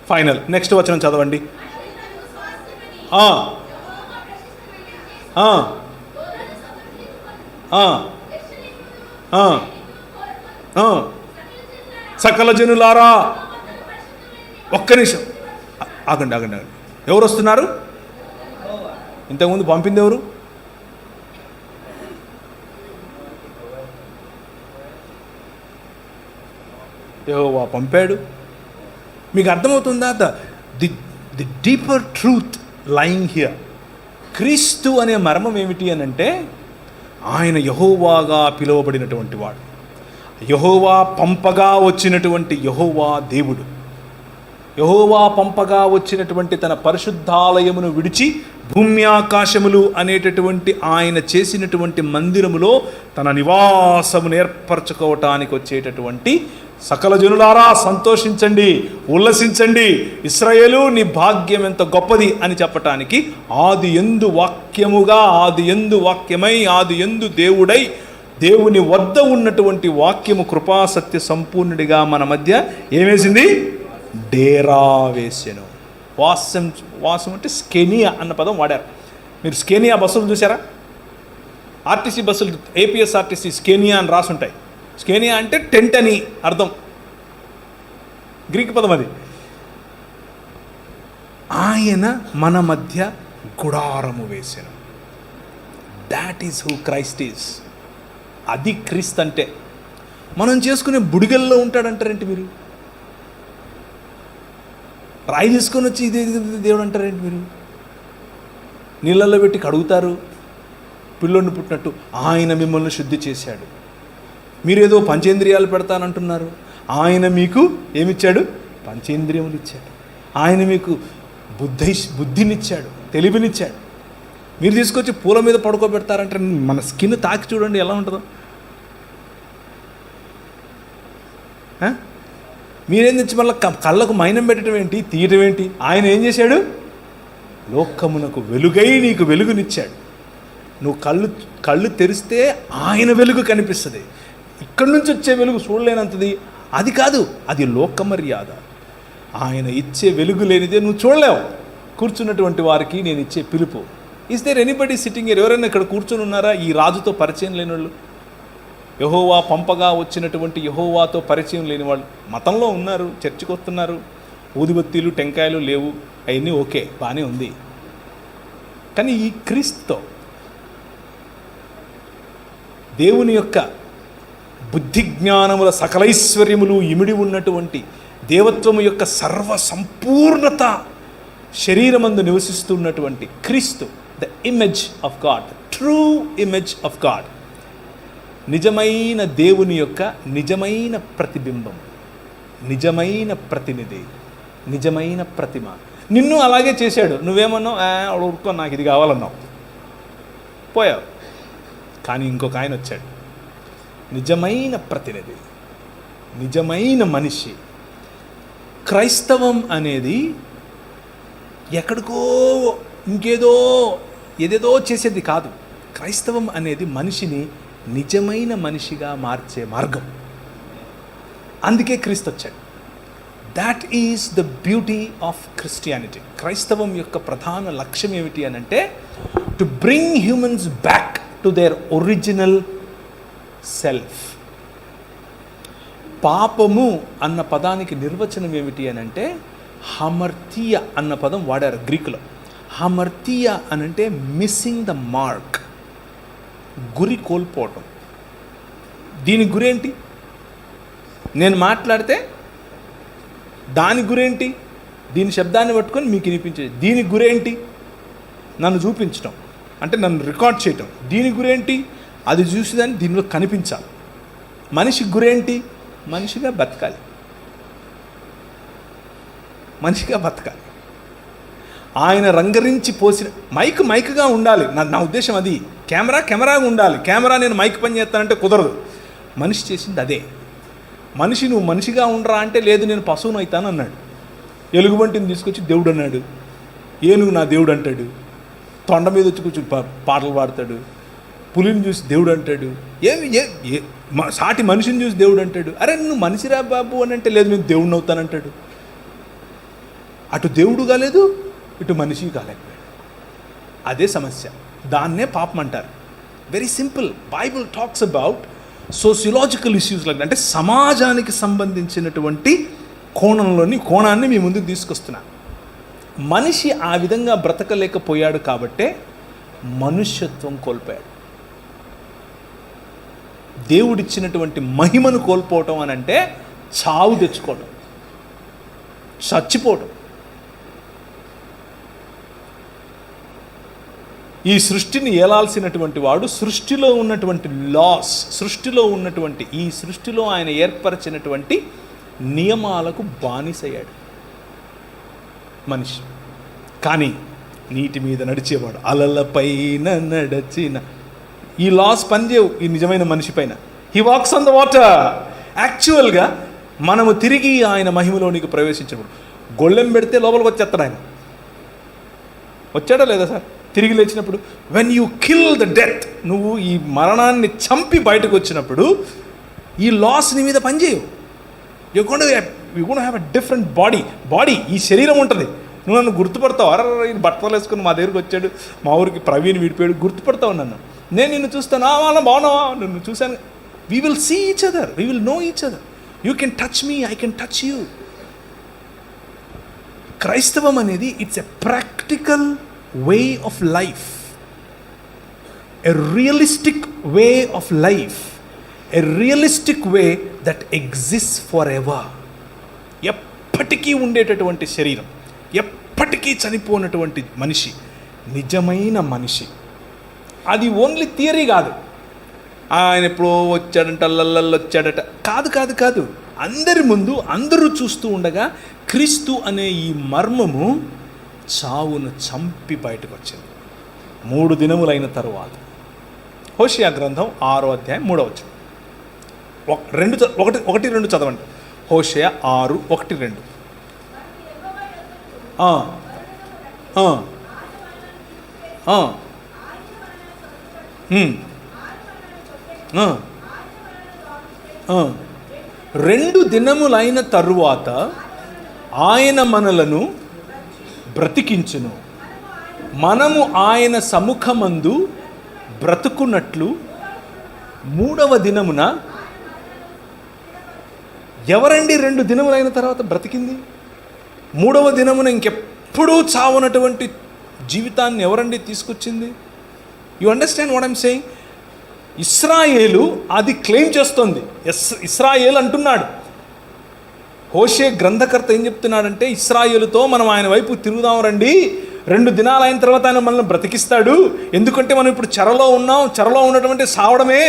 ఫైనల్. నెక్స్ట్ వచనం చదవండి. సకల జనులారా, ఒక్క నిమిషం ఆగండి. ఎవరు వస్తున్నారు? ఇంతకుముందు పంపింది ఎవరు? యెహోవా పంపాడు. మీకు అర్థమవుతుందా? The deeper truth lying here. క్రీస్తు అనే మర్మం ఏమిటి అని అంటే, ఆయన యెహోవాగా పిలువబడినటువంటి వాడు, యెహోవా పంపగా వచ్చినటువంటి యెహోవా దేవుడు. యెహోవా పంపగా వచ్చినటువంటి తన పరిశుద్ధాలయమును విడిచి భూమి ఆకాశములు అనేటటువంటి ఆయన చేసినటువంటి మందిరములో తన నివాసమును ఏర్పరచుకోవటానికి వచ్చేటటువంటి సకల జనులారా సంతోషించండి, ఉల్లసించండి, ఇశ్రాయేలు నీ భాగ్యం ఎంత గొప్పది అని చెప్పటానికి ఆది యందు వాక్యముగా, ఆది యందు వాక్యమై, ఆది యందు దేవుడై, దేవుని వద్ద ఉన్నటువంటి వాక్యము కృపాసత్య సంపూర్ణుడిగా మన మధ్య ఏమేసింది? డేరా వేసెను. వాసం అంటే స్కెనియా అన్న పదం వాడారు. మీరు స్కెనియా బస్సులు చూసారా? ఆర్టీసీ బస్సులు, ఏపీఎస్ఆర్టీసీ స్కెనియా అని రాసుంటాయి. స్కెనియా అంటే టెంట్ అని అర్థం, గ్రీక్ పదం అది. ఆయన మన మధ్య గుడారము వేసెను. That is who Christ is. అది క్రీస్తు అంటే. మనం చేసుకునే బుడిగల్లో ఉంటాడంటారేంటి మీరు? రాయి తీసుకొని వచ్చి ఇదే దేవుడు అంటారేంటి మీరు? నీళ్ళల్లో పెట్టి కడుగుతారు పిల్లోడిని పుట్టినట్టు. ఆయన మిమ్మల్ని శుద్ధి చేశాడు. మీరేదో పంచేంద్రియాలు పెడతానంటున్నారు. ఆయన మీకు ఏమిచ్చాడు? పంచేంద్రియములు ఇచ్చాడు. ఆయన మీకు బుద్ధినిచ్చాడు, తెలివినిచ్చాడు. మీరు తీసుకొచ్చి పూల మీద పడుకోబెడతారంటే మన స్కిన్ తాకి చూడండి ఎలా ఉంటుందో. మీరేం తెచ్చి మళ్ళీ కళ్ళకు మైనం పెట్టడం ఏంటి, తీయటం ఏంటి? ఆయన ఏం చేశాడు? లోకమునకు వెలుగై నీకు వెలుగునిచ్చాడు. నువ్వు కళ్ళు తెరిస్తే ఆయన వెలుగు కనిపిస్తుంది. ఇక్కడి నుంచి వచ్చే వెలుగు చూడలేనంతది అది కాదు, అది లోక మర్యాద. ఆయన ఇచ్చే వెలుగు లేనిదే నువ్వు చూడలేవు. కూర్చున్నటువంటి వారికి నేను ఇచ్చే పిలుపు. Is there anybody sitting here? ఎవరైనా ఇక్కడ కూర్చొని ఉన్నారా ఈ రాజుతో పరిచయం లేని వాళ్ళు? యెహోవా పంపగా వచ్చినటువంటి యెహోవాతో పరిచయం లేని వాళ్ళు మతంలో ఉన్నారు, చర్చికి వస్తున్నారు, ఊదిబత్తీలు టెంకాయలు లేవు, అవన్నీ ఓకే, బాగానే ఉంది. కానీ ఈ క్రీస్తుతో దేవుని యొక్క బుద్ధి జ్ఞానముల సకలైశ్వర్యములు ఇమిడి ఉన్నటువంటి దేవత్వము యొక్క సర్వ సంపూర్ణత శరీరమందు నివసిస్తున్నటువంటి క్రీస్తు, the image of God, true image of God, నిజమైన దేవుని యొక్క నిజమైన ప్రతిబింబం, నిజమైన ప్రతినిధి, నిజమైన ప్రతిమ. నిన్ను అలాగే చేశాడు. నువ్వేమన్నావు? ఊరుకో, నాకు ఇది కావాలన్నావు, పోయావు. కానీ ఇంకొక ఆయన వచ్చాడు, నిజమైన ప్రతినిధి, నిజమైన మనిషి. క్రైస్తవం అనేది ఎక్కడికో ఏదేదో చేసేది కాదు. క్రైస్తవం అనేది మనిషిని నిజమైన మనిషిగా మార్చే మార్గం. అందుకే క్రీస్తు వచ్చాడు. That is the beauty of Christianity. క్రైస్తవం యొక్క ప్రధాన లక్ష్యం ఏమిటి అని అంటే, to bring humans back to their original self. పాపము అన్న పదానికి నిర్వచనం ఏమిటి అని అంటే, హమర్తియ అన్న పదం వాడారు గ్రీకులో. హమర్తియ అనంటే మిస్సింగ్ ద మార్క్. గురి కోల్పోవటం. దీని గురేంటి? నేను మాట్లాడితే దాని గురేంటి? దీని శబ్దాన్ని పట్టుకొని మీకు వినిపించేది. దీని గురేంటి? నన్ను చూపించటం, అంటే నన్ను రికార్డ్ చేయటం. దీని గురేంటి? అది చూసేదాన్ని దీనిలో కనిపించాలి. మనిషి గురేంటి? మనిషిగా బతకాలి, మనిషిగా బతకాలి. ఆయన రంగరించి పోసిన మైక్గా ఉండాలి. నా ఉద్దేశం అది. కెమెరాగా ఉండాలి. నేను మైక్ పని చేస్తానంటే కుదరదు. మనిషి చేసింది అదే. మనిషి నువ్వు మనిషిగా ఉండరా అంటే లేదు నేను పశువును అవుతాను అన్నాడు. ఎలుగుబంటిని తీసుకొచ్చి దేవుడు అన్నాడు. ఏనుగు నా దేవుడు అంటాడు. తొండ మీద వచ్చి కూర్చొని పాటలు పాడతాడు. పులిని చూసి దేవుడు అంటాడు. సాటి మనిషిని చూసి దేవుడు అంటాడు. అరే నువ్వు మనిషిరా బాబు అని అంటే లేదు నేను దేవుడిని అవుతానంటాడు. అటు దేవుడు కాలేదు, ఇటు మనిషి కాలేకపోయాడు. అదే సమస్య. దాన్నే పాపం అంటారు. Very simple. Bible talks about sociological issues లాగా, అంటే సమాజానికి సంబంధించినటువంటి కోణాన్ని మీ ముందుకు తీసుకొస్తున్నా. మనిషి ఆ విధంగా బ్రతకలేకపోయాడు కాబట్టే మనుష్యత్వం కోల్పోయాడు. దేవుడిచ్చినటువంటి మహిమను కోల్పోవటం అని అంటే చావు తెచ్చుకోవటం, చచ్చిపోవటం. ఈ సృష్టిని ఏలాల్సినటువంటి వాడు సృష్టిలో ఉన్నటువంటి లాస్, ఈ సృష్టిలో ఆయన ఏర్పరిచినటువంటి నియమాలకు బానిసయ్యాడు మనిషి. కానీ నీటి మీద నడిచేవాడు, అలలపైన నడచిన, ఈ లాస్ పనిచేయవు ఈ నిజమైన మనిషి పైన. He walks on the water. యాక్చువల్గా మనము తిరిగి ఆయన మహిమలోనికి ప్రవేశించినప్పుడు గొళ్ళెం పెడితే లోపలికి వచ్చేస్తాడు ఆయన. వచ్చాడా లేదా సార్? తిరిగి లేచినప్పుడు when you kill the death, నువ్వు ఈ మరణాన్ని చంపి బయటకు వచ్చినప్పుడు ఈ లాస్ నీ మీద పనిచేయవు. You gonna have a different body. ఈ శరీరం ఉంటుంది. నువ్వు నన్ను గుర్తుపడతావు. ఈ బట్టలు వేసుకుని మా దగ్గరికి వచ్చాడు, మా ఊరికి ప్రవీణ్ విడిపోయాడు, గుర్తుపడతావు నన్ను. నేను నిన్ను చూస్తాను, వాళ్ళ బాగున్నావా, నిన్ను చూశాను. We will see each other, we will know each other. You can touch me, I can touch you. క్రైస్తవం అనేది it's a practical way of life, a realistic way of life, a realistic way that exists forever. ఎప్పటికీ ఉండేటటువంటి శరీరం, ఎప్పటికీ చనిపోయినటువంటి మనిషి, నిజమైన మనిషి. అది ఓన్లీ థియరీ కాదు. ఆయన ఎప్పుడో వచ్చాడంట, అల్లల్లో వచ్చాడట, కాదు. అందరి ముందు అందరూ చూస్తూ ఉండగా క్రీస్తు అనే ఈ మర్మము చావును చంపి బయటకు వచ్చింది 3 దినములైన తరువాత. హోషేయ గ్రంథం 6వ అధ్యాయం 3వ వచనం. 1-2 చదవండి. హోషేయ 6:1-2. రెండు దినములైన తరువాత ఆయన మనలను బ్రతికించును, మనము ఆయన సముఖమందు బ్రతుకున్నట్లు 3వ దినమున. ఎవరండి 2 దినములైన తర్వాత బ్రతికింది? 3వ దినమున ఇంకెప్పుడూ చావనటువంటి జీవితాన్ని ఎవరండి తీసుకొచ్చింది? You understand what I'm saying? ఇశ్రాయేలు అది క్లెయిమ్ చేస్తుంది. ఇశ్రాయేల్ అంటున్నాడు. హోషే గ్రంథకర్త ఏం చెప్తున్నాడంటే, ఇశ్రాయేలుతో మనం ఆయన వైపు తిరుగుదాం రండి, 2 దినాలు అయిన తర్వాత ఆయన మనల్ని బ్రతికిస్తాడు. ఎందుకంటే మనం ఇప్పుడు చెరలో ఉన్నాం, చెరలో ఉన్నటువంటి సావడమే.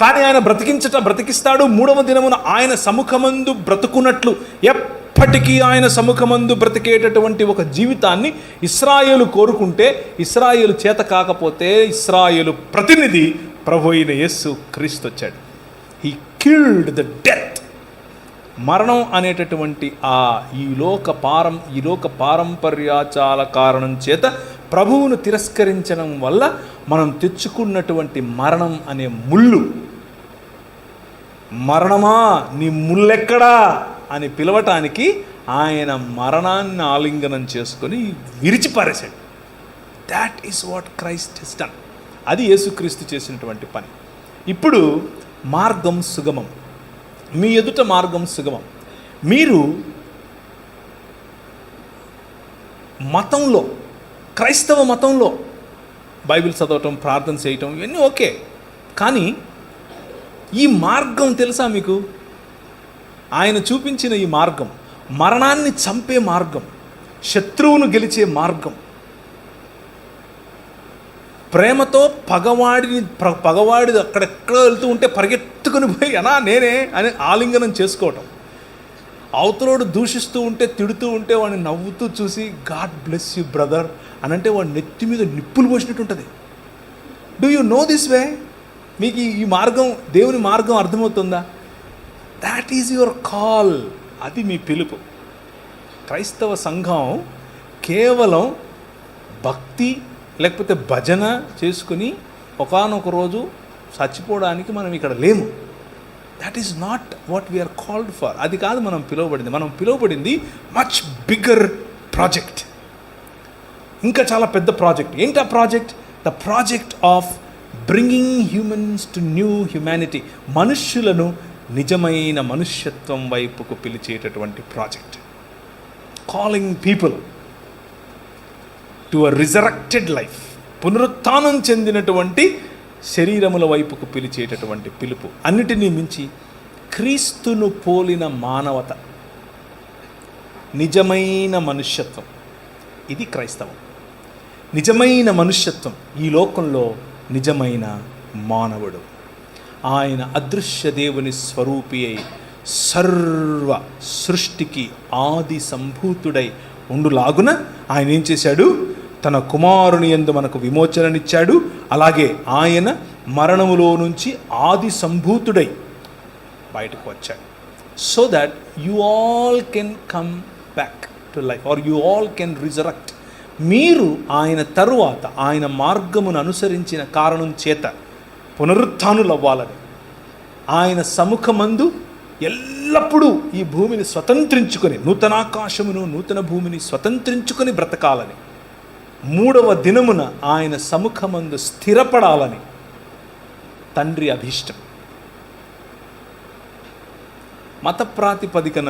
కానీ ఆయన బ్రతికిస్తాడు. 3వ దినమున ఆయన సముఖమందు బ్రతుకున్నట్లు, ఎప్పటికీ ఆయన సముఖమందు బ్రతికేటటువంటి ఒక జీవితాన్ని ఇశ్రాయేలు కోరుకుంటే, ఇశ్రాయేలు చేత కాకపోతే ఇశ్రాయేలు ప్రతినిధి ప్రభు అయిన యేసు క్రీస్తు వచ్చాడు. He killed the death. మరణం అనేటటువంటి ఈ లోక పారంపర్యాచాల కారణం చేత ప్రభువును తిరస్కరించడం వల్ల మనం తెచ్చుకున్నటువంటి మరణం అనే ముళ్ళు, మరణమా నీ ముల్లెక్కడా అని పిలవటానికి ఆయన మరణాన్ని ఆలింగనం చేసుకొని విరిచిపారేశాడు. That is what Christ has done. అది యేసుక్రీస్తు చేసినటువంటి పని. ఇప్పుడు మార్గం సుగమం, మీ ఎదుట మార్గం సుగమం. మీరు మతంలో, క్రైస్తవ మతంలో బైబిల్ చదవటం, ప్రార్థన చేయటం ఇవన్నీ ఓకే. కానీ ఈ మార్గం తెలుసా మీకు? ఆయన చూపించిన ఈ మార్గం మరణాన్ని చంపే మార్గం, శత్రువును గెలిచే మార్గం. ప్రేమతో పగవాడి అక్కడెక్కడో వెళ్తూ ఉంటే పరిగెత్తుకుని పోయి నేనే అని ఆలింగనం చేసుకోవటం. అవతలోడు దూషిస్తూ ఉంటే, తిడుతూ ఉంటే వాడిని నవ్వుతూ చూసి గాడ్ బ్లెస్ యూ బ్రదర్ అని అంటే వాడి నెత్తి మీద నిప్పులు పోసినట్టు ఉంటుంది. Do you know this way? మీకు ఈ మార్గం, దేవుని మార్గం అర్థమవుతుందా? That is your call. అది మీ పిలుపు. క్రైస్తవ సంఘం కేవలం భక్తి లేకపోతే భజన చేసుకుని ఒకానొక రోజు చచ్చిపోవడానికి మనం ఇక్కడ లేము. That is not what we are called for. అది కాదు మనం పిలువబడింది. మనం పిలువబడింది మచ్ బిగ్గర్ ప్రాజెక్ట్, ఇంకా చాలా పెద్ద ప్రాజెక్ట్. ఏంటి ఆ project? The project of bringing humans to new humanity. మనుష్యులను నిజమైన మనుష్యత్వం వైపుకు పిలిచేటటువంటి project. Calling people to a resurrected life. పునరుత్థానం చెందినటువంటి శరీరముల వైపుకు పిలిచేటటువంటి పిలుపు. అన్నిటినీ మించి క్రీస్తును పోలిన మానవత, నిజమైన మనుష్యత్వం. ఇది క్రైస్తవం. నిజమైన మనుష్యత్వం. ఈ లోకంలో నిజమైన మానవుడు ఆయన అదృశ్య దేవుని స్వరూపి అయి సర్వ సృష్టికి ఆది సంభూతుడై ఉండులాగున ఆయన ఏం చేశాడు? తన కుమారుని యందు మనకు విమోచననిచ్చాడు. అలాగే ఆయన మరణములో నుంచి ఆది సంభూతుడై బయటకు వచ్చాడు. So that you all can come back to life or you all can resurrect. మీరు ఆయన తరువాత ఆయన మార్గమును అనుసరించిన కారణం చేత పునరుత్థానులవ్వాలని, ఆయన సముఖమందు ఎల్లప్పుడూ ఈ భూమిని స్వతంత్రించుకొని, నూతనాకాశమును నూతన భూమిని స్వతంత్రించుకొని బ్రతకాలని, మూడవ దినమున ఆయన సముఖమందు స్థిరపడాలని తండ్రి అభీష్టం. మత ప్రాతిపదికన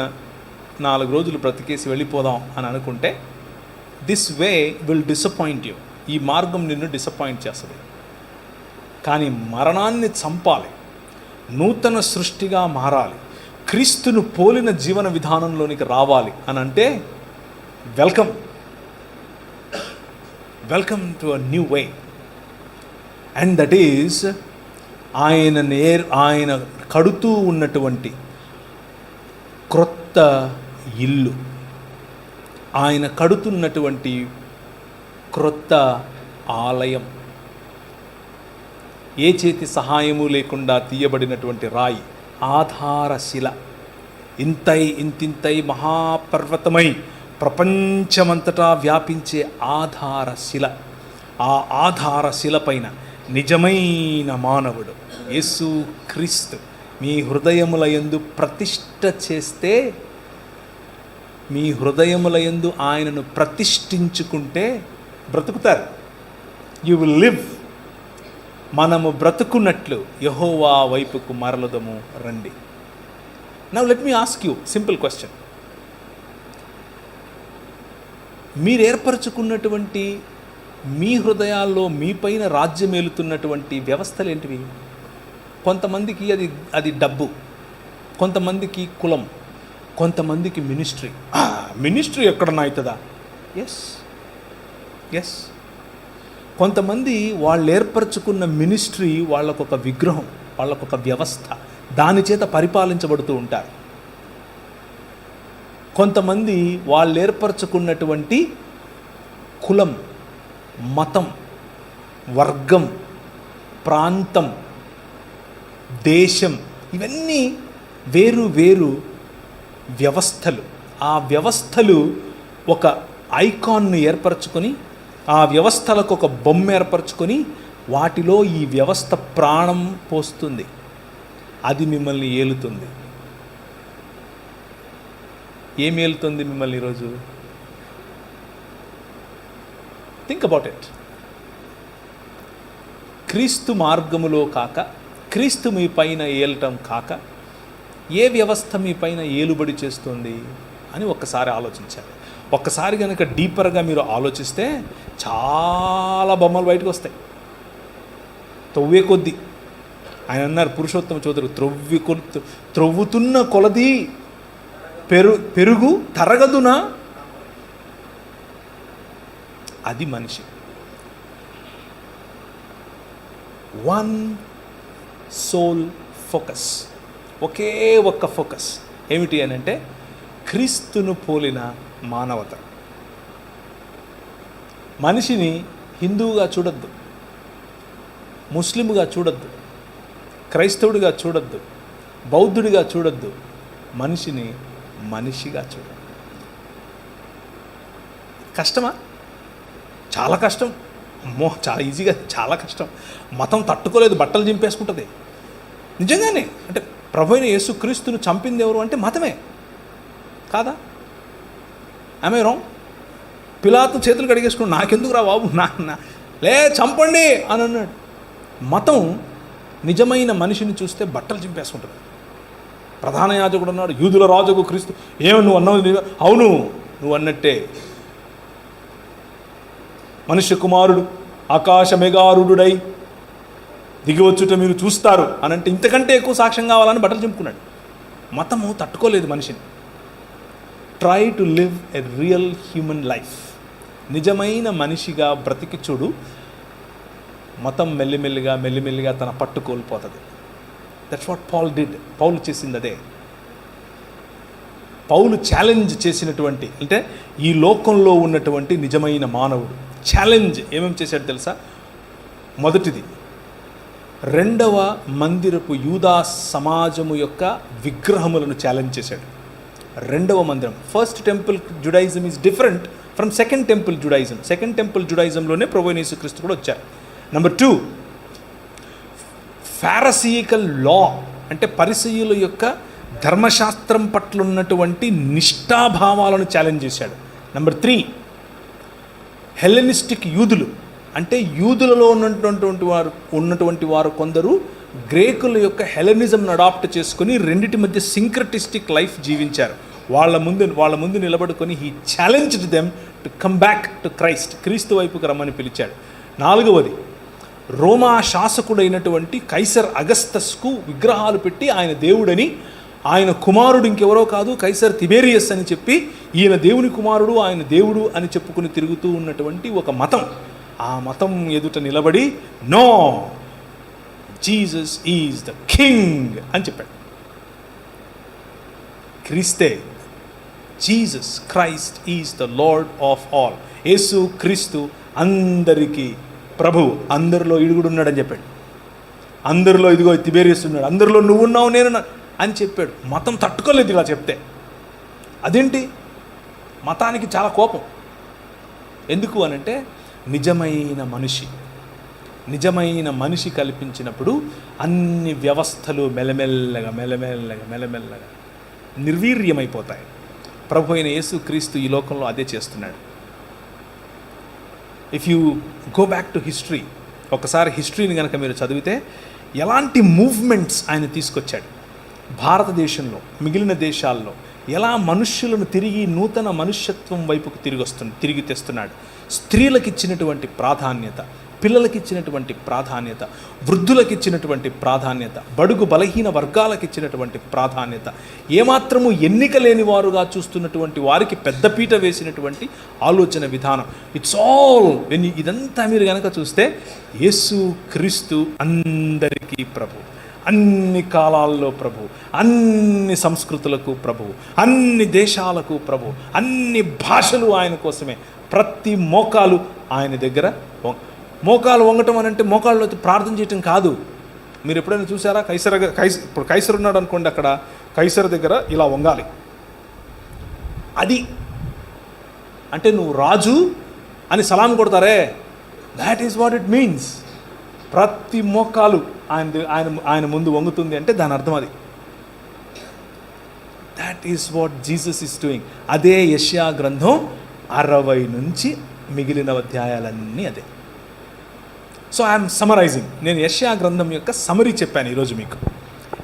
4 రోజులు బ్రతికేసి వెళ్ళిపోదాం అని అనుకుంటే this way will disappoint you. ఈ మార్గం నిన్ను డిసప్పాయింట్ చేస్తుంది. కానీ మరణాన్ని చంపాలి, నూతన సృష్టిగా మారాలి, క్రీస్తును పోలిన జీవన విధానంలోనికి రావాలి అని అంటే welcome to a new way. And that is ఆయన కడుతూ ఉన్నటువంటి క్రొత్త ఇల్లు, ఆయన కడుతున్నటువంటి క్రొత్త ఆలయం, ఏ చేతి సహాయము లేకుండా తీయబడినటువంటి రాయి, ఆధారశిల, ఇంతింతై మహాపర్వతమై ప్రపంచమంతటా వ్యాపించే ఆధారశిల. ఆ ఆధారశిల పైన నిజమైన మానవుడు యేసు క్రీస్తు మీ హృదయముల యందు ప్రతిష్ఠ చేస్తే, మీ హృదయముల యందు ఆయనను ప్రతిష్ఠించుకుంటే బ్రతుకుతారు. You will live. మనము బ్రతుకున్నట్లు యెహోవా వైపుకు మరలదము రండి. Now let me ask you simple question. మీరు ఏర్పరచుకున్నటువంటి మీ హృదయాల్లో మీ పైన రాజ్యమేలుతున్నటువంటి వ్యవస్థలు ఏంటివి? కొంతమందికి అది డబ్బు, కొంతమందికి కులం, కొంతమందికి మినిస్ట్రీ ఎక్కడన్నా అవుతుందా? ఎస్. కొంతమంది వాళ్ళు ఏర్పరచుకున్న మినిస్ట్రీ వాళ్ళకొక విగ్రహం, వాళ్ళకొక వ్యవస్థ, దాని చేత పరిపాలించబడుతూ ఉంటారు. కొంతమంది వాళ్ళు ఏర్పరచుకున్నటువంటి కులం, మతం, వర్గం, ప్రాంతం, దేశం, ఇవన్నీ వేరు వేరు వ్యవస్థలు. ఆ వ్యవస్థలు ఒక ఐకాన్ను ఏర్పరచుకొని, ఆ వ్యవస్థలకు ఒక బొమ్మ ఏర్పరచుకొని, వాటిలో ఈ వ్యవస్థ ప్రాణం పోస్తుంది. అది మిమ్మల్ని ఏలుతుంది. ఏం ఏలుతుంది మిమ్మల్ని ఈరోజు? Think about it. క్రీస్తు మార్గములో కాక, క్రీస్తు మీ పైన ఏలటం కాక, ఏ వ్యవస్థ మీ పైన ఏలుబడి చేస్తుంది అని ఒక్కసారి ఆలోచించాలి. ఒక్కసారి కనుక డీపర్గా మీరు ఆలోచిస్తే చాలా బొమ్మలు బయటకు వస్తాయి. తవ్వే కొద్దీ ఆయన అన్నారు, పురుషోత్తమ చౌదరి, త్రవ్వుతున్న కొలది పెరుగు తరగదునా. అది మనిషి. వన్ సోల్ ఫోకస్, ఒకే ఒక్క ఫోకస్. ఏమిటి అని అంటే క్రీస్తును పోలిన మానవత. మనిషిని హిందువుగా చూడొద్దు, ముస్లింగా చూడొద్దు, క్రైస్తవుడిగా చూడొద్దు, బౌద్ధుడిగా చూడొద్దు. మనిషిని మనిషిగా చూడొద్దు. కష్టమా? చాలా కష్టం. అమ్మో, చాలా ఈజీగా, చాలా కష్టం. మతం తట్టుకోలేదు, బట్టలు చింపేసుకుంటుంది. నిజంగానే అంటే ప్రభు అయిన యేసు క్రీస్తును చంపింది ఎవరు అంటే మతమే కాదా? ఆమె రాంగ్? పిలాతు చేతులు కడిగేసుకున్నాడు, నాకెందుకు రా బాబు, లే చంపండి అని అన్నాడు. మతం నిజమైన మనిషిని చూస్తే బట్టలు చింపేసుకుంటుంది. ప్రధాన యాజకుడు అన్నాడు, యూదుల రాజుకు క్రీస్తు. ఏమో నువ్వు అన్నావు? అవును, నువ్వు అన్నట్టే. మనుష్య కుమారుడు ఆకాశ మేఘారుడై దిగివచ్చుట మీరు చూస్తారు అని అంటే ఇంతకంటే ఎక్కువ సాక్ష్యం కావాలని బట్టలు చింపుకున్నాడు. మతము తట్టుకోలేదు మనిషిని. Try to live a real human life. నిజమైన మనిషిగా బ్రతికి చూడు. మతం మెల్లిమెల్లిగా తన పట్టు కోల్పోతుంది. That's what Paul did. Paul చేసింది అదే. పౌలు ఛాలెంజ్ చేసినటువంటి, అంటే ఈ లోకంలో ఉన్నటువంటి నిజమైన మానవుడు ఛాలెంజ్ ఏమేమి చేశాడు తెలుసా? మొదటిది, రెండవ మందిరపు యూదా సమాజము యొక్క విగ్రహములను ఛాలెంజ్ చేశాడు. రెండవ మందిరం, first temple Judaism is different from second temple Judaism. Second temple జుడాయిజంలోనే ప్రభు యేసు క్రీస్తు కూడా వచ్చారు. నెంబర్ 2, ఫారసీకల్ లా, అంటే పరిసయ్యుల యొక్క ధర్మశాస్త్రం పట్ల ఉన్నటువంటి నిష్ఠాభావాలను ఛాలెంజ్ చేశాడు. నెంబర్ 3, హెలెనిస్టిక్ యూదులు, అంటే యూదులలో ఉన్నటువంటి వారు కొందరు గ్రేకుల యొక్క హెలెనిజంను అడాప్ట్ చేసుకుని రెండిటి మధ్య సింక్రటిస్టిక్ లైఫ్ జీవించారు. వాళ్ళ ముందు నిలబడుకొని he challenged them to come back to Christ. క్రీస్తు వైపుకి రమ్మని పిలిచాడు. 4వది, రోమా శాసకుడైనటువంటి కైసర్ అగస్తస్కు విగ్రహాలు పెట్టి ఆయన దేవుడని, ఆయన కుమారుడు ఇంకెవరో కాదు కైసర్ తిబేరియస్ అని చెప్పి, ఈయన దేవుని కుమారుడు, ఆయన దేవుడు అని చెప్పుకుని తిరుగుతూ ఉన్నటువంటి ఒక మతం. ఆ మతం ఎదుట నిలబడి no, Jesus is the king అని చెప్పాడు. క్రీస్తే, Jesus Christ is the Lord of all. Yesu Kristu అందరికీ ప్రభు, అందరిలో ఇడుగుడు ఉన్నాడని చెప్పాడు. అందరిలో ఇదిగో తిబేరియస్ ఉన్నాడు, అందరిలో నువ్వు ఉన్నావు నేను అని చెప్పాడు. మతం తట్టుకోలేదు ఇలా చెప్తే. అదేంటి? మతానికి చాలా కోపం. ఎందుకు అనంటే నిజమైన మనిషి కల్పించినప్పుడు అన్ని వ్యవస్థలు మెల్లమెల్లగా నిర్వీర్యమైపోతాయి. ప్రభు అయిన యేసు క్రీస్తు ఈ లోకంలో అదే చేస్తున్నాడు. If you go back to history, ఒకసారి హిస్టరీని కనుక మీరు చదివితే ఎలాంటి మూవ్మెంట్స్ ఆయన తీసుకొచ్చాడు భారతదేశంలో, మిగిలిన దేశాల్లో ఎలా మనుష్యులను తిరిగి నూతన మనుష్యత్వం వైపుకు తిరిగి తెస్తున్నాడు. స్త్రీలకు ఇచ్చినటువంటి ప్రాధాన్యత, పిల్లలకి ఇచ్చినటువంటి ప్రాధాన్యత, వృద్ధులకు ఇచ్చినటువంటి ప్రాధాన్యత, బడుగు బలహీన వర్గాలకు ఇచ్చినటువంటి ప్రాధాన్యత, ఏమాత్రము ఎన్నిక లేని వారుగా చూస్తున్నటువంటి వారికి పెద్దపీట వేసినటువంటి ఆలోచన విధానం. ఇట్స్ ఆల్ వెన్ ఇదంతా మీరు కనుక చూస్తే యేసు క్రీస్తు అందరికీ ప్రభు, అన్ని కాలాల్లో ప్రభు, అన్ని సంస్కృతులకు ప్రభు, అన్ని దేశాలకు ప్రభు, అన్ని భాషలు ఆయన కోసమే. ప్రతి మోకాలు ఆయన దగ్గర. మోకాలు వంగటం అని అంటే మోకాళ్ళు ప్రార్థన చేయటం కాదు. మీరు ఎప్పుడైనా చూసారా? ఇప్పుడు కైసర్ ఉన్నాడు అనుకోండి, అక్కడ కైసర్ దగ్గర ఇలా వంగాలి. అది అంటే నువ్వు రాజు అని సలాం కొడతారే, that is what it means. ప్రతి మోకాలు ఆయన ముందు వంగుతుంది అంటే దాని అర్థం అది. That is what Jesus is doing. అదే యెషయా గ్రంథం 60 నుంచి మిగిలిన అధ్యాయాలన్నీ అదే. So I'm summarising. నేను యెషయా గ్రంథం యొక్క సమరీ చెప్పాను ఈరోజు మీకు.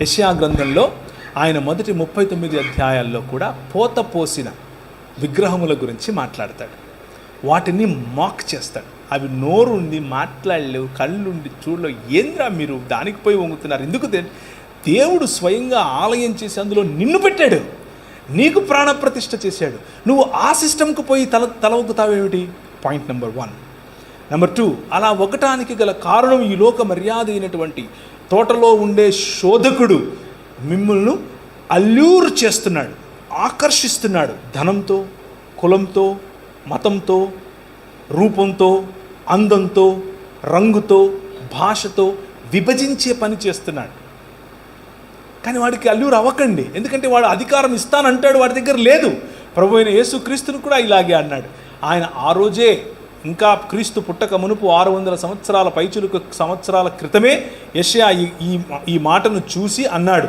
యెషయా గ్రంథంలో ఆయన మొదటి 39 అధ్యాయాల్లో కూడా పోత పోసిన విగ్రహముల గురించి మాట్లాడతాడు, వాటిని మాక్ చేస్తాడు. అవి నోరుండి మాట్లాడలేవు, కళ్ళుండి చూడలేవు, ఏంద్రా మీరు దానికి పోయి వంగుతున్నారు ఎందుకు? దేవుడు స్వయంగా ఆలయం చేసి అందులో నిన్ను పెట్టాడు, నీకు ప్రాణప్రతిష్ఠ చేశాడు, నువ్వు ఆ సిస్టమ్కు పోయి తల ఒగ్గుతావేమిటి? Point number 1. నెంబర్ 2, అలా ఒక్కటానికి గల కారణం ఈ లోక మర్యాద అయినటువంటి తోటలో ఉండే శోధకుడు మిమ్మల్ని అల్యూర్ చేస్తున్నాడు, ఆకర్షిస్తున్నాడు. ధనంతో, కులంతో, మతంతో, రూపంతో, అందంతో, రంగుతో, భాషతో విభజించే పని చేస్తున్నాడు. కానీ వాడికి అల్యూరు అవ్వకండి, ఎందుకంటే వాడు అధికారం ఇస్తానంటాడు, వాడి దగ్గర లేదు. ప్రభు అయిన యేసుక్రీస్తును కూడా ఇలాగే అన్నాడు. ఆయన ఆ రోజే, ఇంకా క్రీస్తు పుట్టక మునుపు 600 సంవత్సరాల పైచులకు సంవత్సరాల క్రితమే యెషయా ఈ మాటను చూసి అన్నాడు.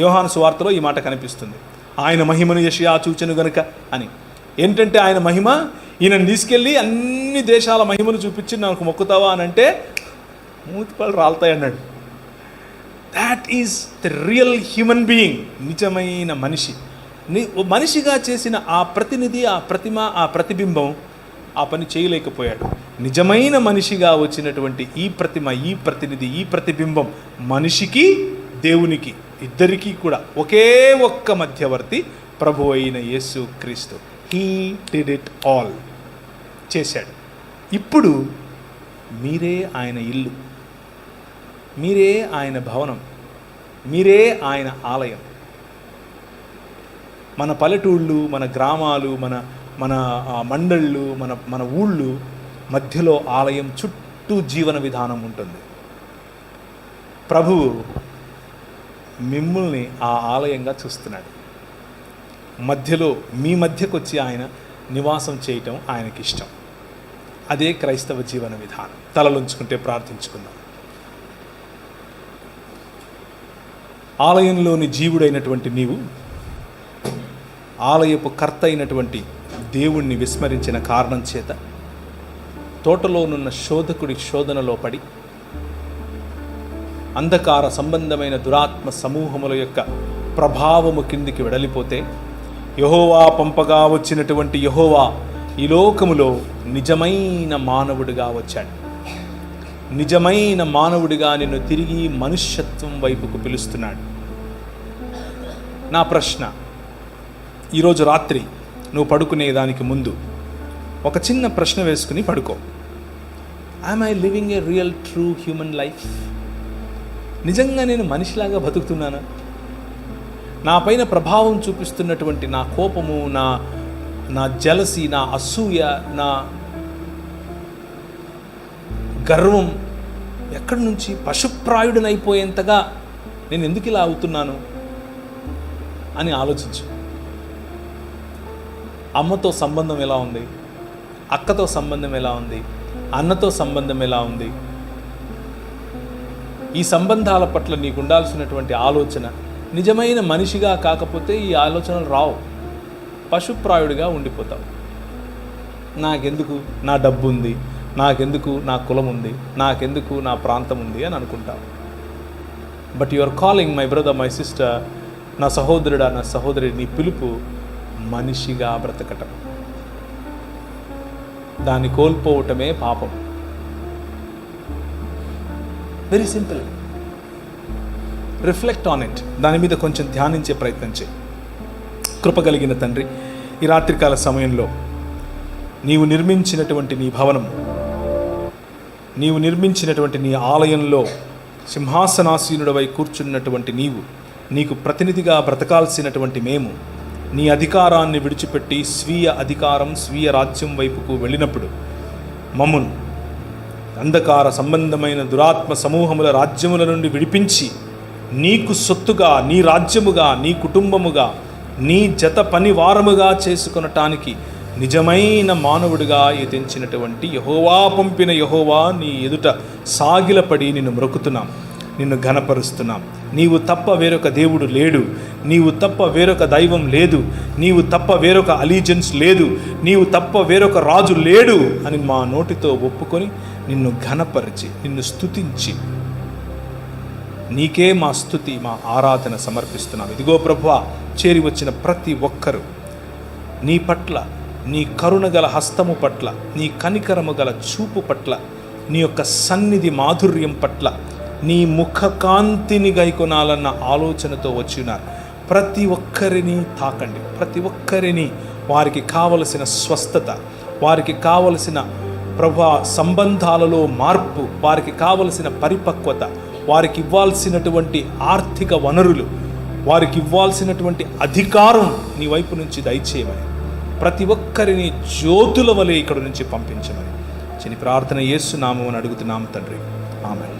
యోహాను సువార్తలో ఈ మాట కనిపిస్తుంది, ఆయన మహిమను యెషయా చూచెను గనుక అని. ఏంటంటే ఆయన మహిమ, ఈయనను తీసుకెళ్ళి అన్ని దేశాల మహిమను చూపించి నాకు మొక్కుతావా అని అంటే మూతిపళ్ళు రాలుతాయి అన్నాడు. That is the real human being. నిజమైన మనిషి, మనిషిగా చేసిన ఆ ప్రతినిధి, ఆ ప్రతిమ, ఆ ప్రతిబింబం ఆ పని చేయలేకపోయాడు. నిజమైన మనిషిగా వచ్చినటువంటి ఈ ప్రతిమ, ఈ ప్రతినిధి, ఈ ప్రతిబింబం మనిషికి దేవునికి ఇద్దరికీ కూడా ఒకే ఒక్క మధ్యవర్తి ప్రభు అయిన యేసు క్రీస్తు. హీ డిడ్ ఇట్ ఆల్, చేశాడు. ఇప్పుడు మీరే ఆయన ఇల్లు, మీరే ఆయన భవనం, మీరే ఆయన ఆలయం. మన పల్లెటూళ్ళు, మన గ్రామాలు, మన మండళ్ళు, మన ఊళ్ళు మధ్యలో ఆలయం, చుట్టూ జీవన విధానం ఉంటుంది. ప్రభువు మిమ్మల్ని ఆ ఆలయంగా చూస్తున్నాడు. మధ్యలో మీ మధ్యకు వచ్చి ఆయన నివాసం చేయటం ఆయనకి ఇష్టం. అదే క్రైస్తవ జీవన విధానం. తలలుంచుకుంటే ప్రార్థించుకుందాం. ఆలయంలోని జీవుడైనటువంటి నీవు ఆలయపు కర్త అయినటువంటి దేవుణ్ణి విస్మరించిన కారణం చేత తోటలోనున్న శోధకుడి శోధనలో పడి అంధకార సంబంధమైన దురాత్మ సమూహముల యొక్క ప్రభావము కిందికి వెడలిపోతే, యెహోవా పంపగా వచ్చినటువంటి యెహోవా ఈ లోకములో నిజమైన మానవుడిగా వచ్చాడు. నిజమైన మానవుడిగా నిన్ను తిరిగి మనుష్యత్వం వైపుకు పిలుస్తున్నాడు. నా ప్రశ్న, ఈరోజు రాత్రి నువ్వు పడుకునే దానికి ముందు ఒక చిన్న ప్రశ్న వేసుకుని పడుకో. Am I living a real true human life? నిజంగా నేను మనిషిలాగా బతుకుతున్నానా? నా పైన ప్రభావం చూపిస్తున్నటువంటి నా కోపము, నా జలసి, నా అసూయ, నా గర్వం ఎక్కడి నుంచి పశుప్రాయుడినైపోయేంతగా నేను ఎందుకు ఇలా అవుతున్నాను అని ఆలోచించు. అమ్మతో సంబంధం ఎలా ఉంది? అక్కతో సంబంధం ఎలా ఉంది? అన్నతో సంబంధం ఎలా ఉంది? ఈ సంబంధాల పట్ల నీకు ఉండాల్సినటువంటి ఆలోచన నిజమైన మనిషిగా కాకపోతే ఈ ఆలోచనలు రావు. పశుప్రాయుడిగా ఉండిపోతావు. నాకెందుకు నా డబ్బు ఉంది, నాకెందుకు నా కులం ఉంది, నాకెందుకు నా ప్రాంతం ఉంది అని అనుకుంటావు. But you are calling my brother, my sister, నా సహోదరుడా, నా సహోదరి, నీ పిలుపు మనిషిగా బ్రతకటం. దాన్ని కోల్పోవటమే పాపం. Very simple. Reflect on it. దాని మీద కొంచెం ధ్యానించే ప్రయత్నం చేయి. కృపగలిగిన తండ్రి, ఈ రాత్రికాల సమయంలో నీవు నిర్మించినటువంటి నీ భవనం, నీవు నిర్మించినటువంటి నీ ఆలయంలో సింహాసనాసీనుడవై కూర్చున్నటువంటి నీవు, నీకు ప్రతినిధిగా బ్రతకాల్సినటువంటి మేము నీ అధికారాన్ని విడిచిపెట్టి స్వీయ అధికారం, స్వీయ రాజ్యం వైపుకు వెళ్ళినప్పుడు మమ్మును అంధకార సంబంధమైన దురాత్మ సమూహముల రాజ్యముల నుండి విడిపించి నీకు సొత్తుగా, నీ రాజ్యముగా, నీ కుటుంబముగా, నీ జత పనివారముగా చేసుకొనటానికి నిజమైన మానవుడిగా ఎదించినటువంటి యెహోవా పంపిన యెహోవా నీ ఎదుట సాగిలపడి నిన్ను మ్రొక్కుతున్నాం, నిన్ను ఘనపరుస్తున్నాం. నీవు తప్ప వేరొక దేవుడు లేడు, నీవు తప్ప వేరొక దైవం లేదు, నీవు తప్ప వేరొక అలీజెన్స్ లేదు, నీవు తప్ప వేరొక రాజు లేడు అని మా నోటితో ఒప్పుకొని నిన్ను ఘనపరిచి, నిన్ను స్తుతించి, నీకే మా స్తుతి, మా ఆరాధన సమర్పిస్తున్నాం. ఇదిగో ప్రభువా, చేరి వచ్చిన ప్రతి ఒక్కరూ నీ పట్ల, నీ కరుణ గల హస్తము పట్ల, నీ కనికరము గల చూపు పట్ల, నీ యొక్క సన్నిధి మాధుర్యం పట్ల, నీ ముఖ కాంతిని గైకొనాలన్న ఆలోచనతో వచ్చినారు. ప్రతి ఒక్కరిని తాకండి. ప్రతి ఒక్కరిని వారికి కావలసిన స్వస్థత, వారికి కావలసిన ప్రభా సంబంధాలలో మార్పు, వారికి కావలసిన పరిపక్వత, వారికి ఇవ్వాల్సినటువంటి ఆర్థిక వనరులు, వారికి ఇవ్వాల్సినటువంటి అధికారం నీ వైపు నుంచి దయచేయమని, ప్రతి ఒక్కరిని జ్యోతుల వలె ఇక్కడ నుంచి పంపించమని చిన్న ప్రార్థన యేసు నామమున అడుగుతున్నాము తండ్రి. ఆమేన్.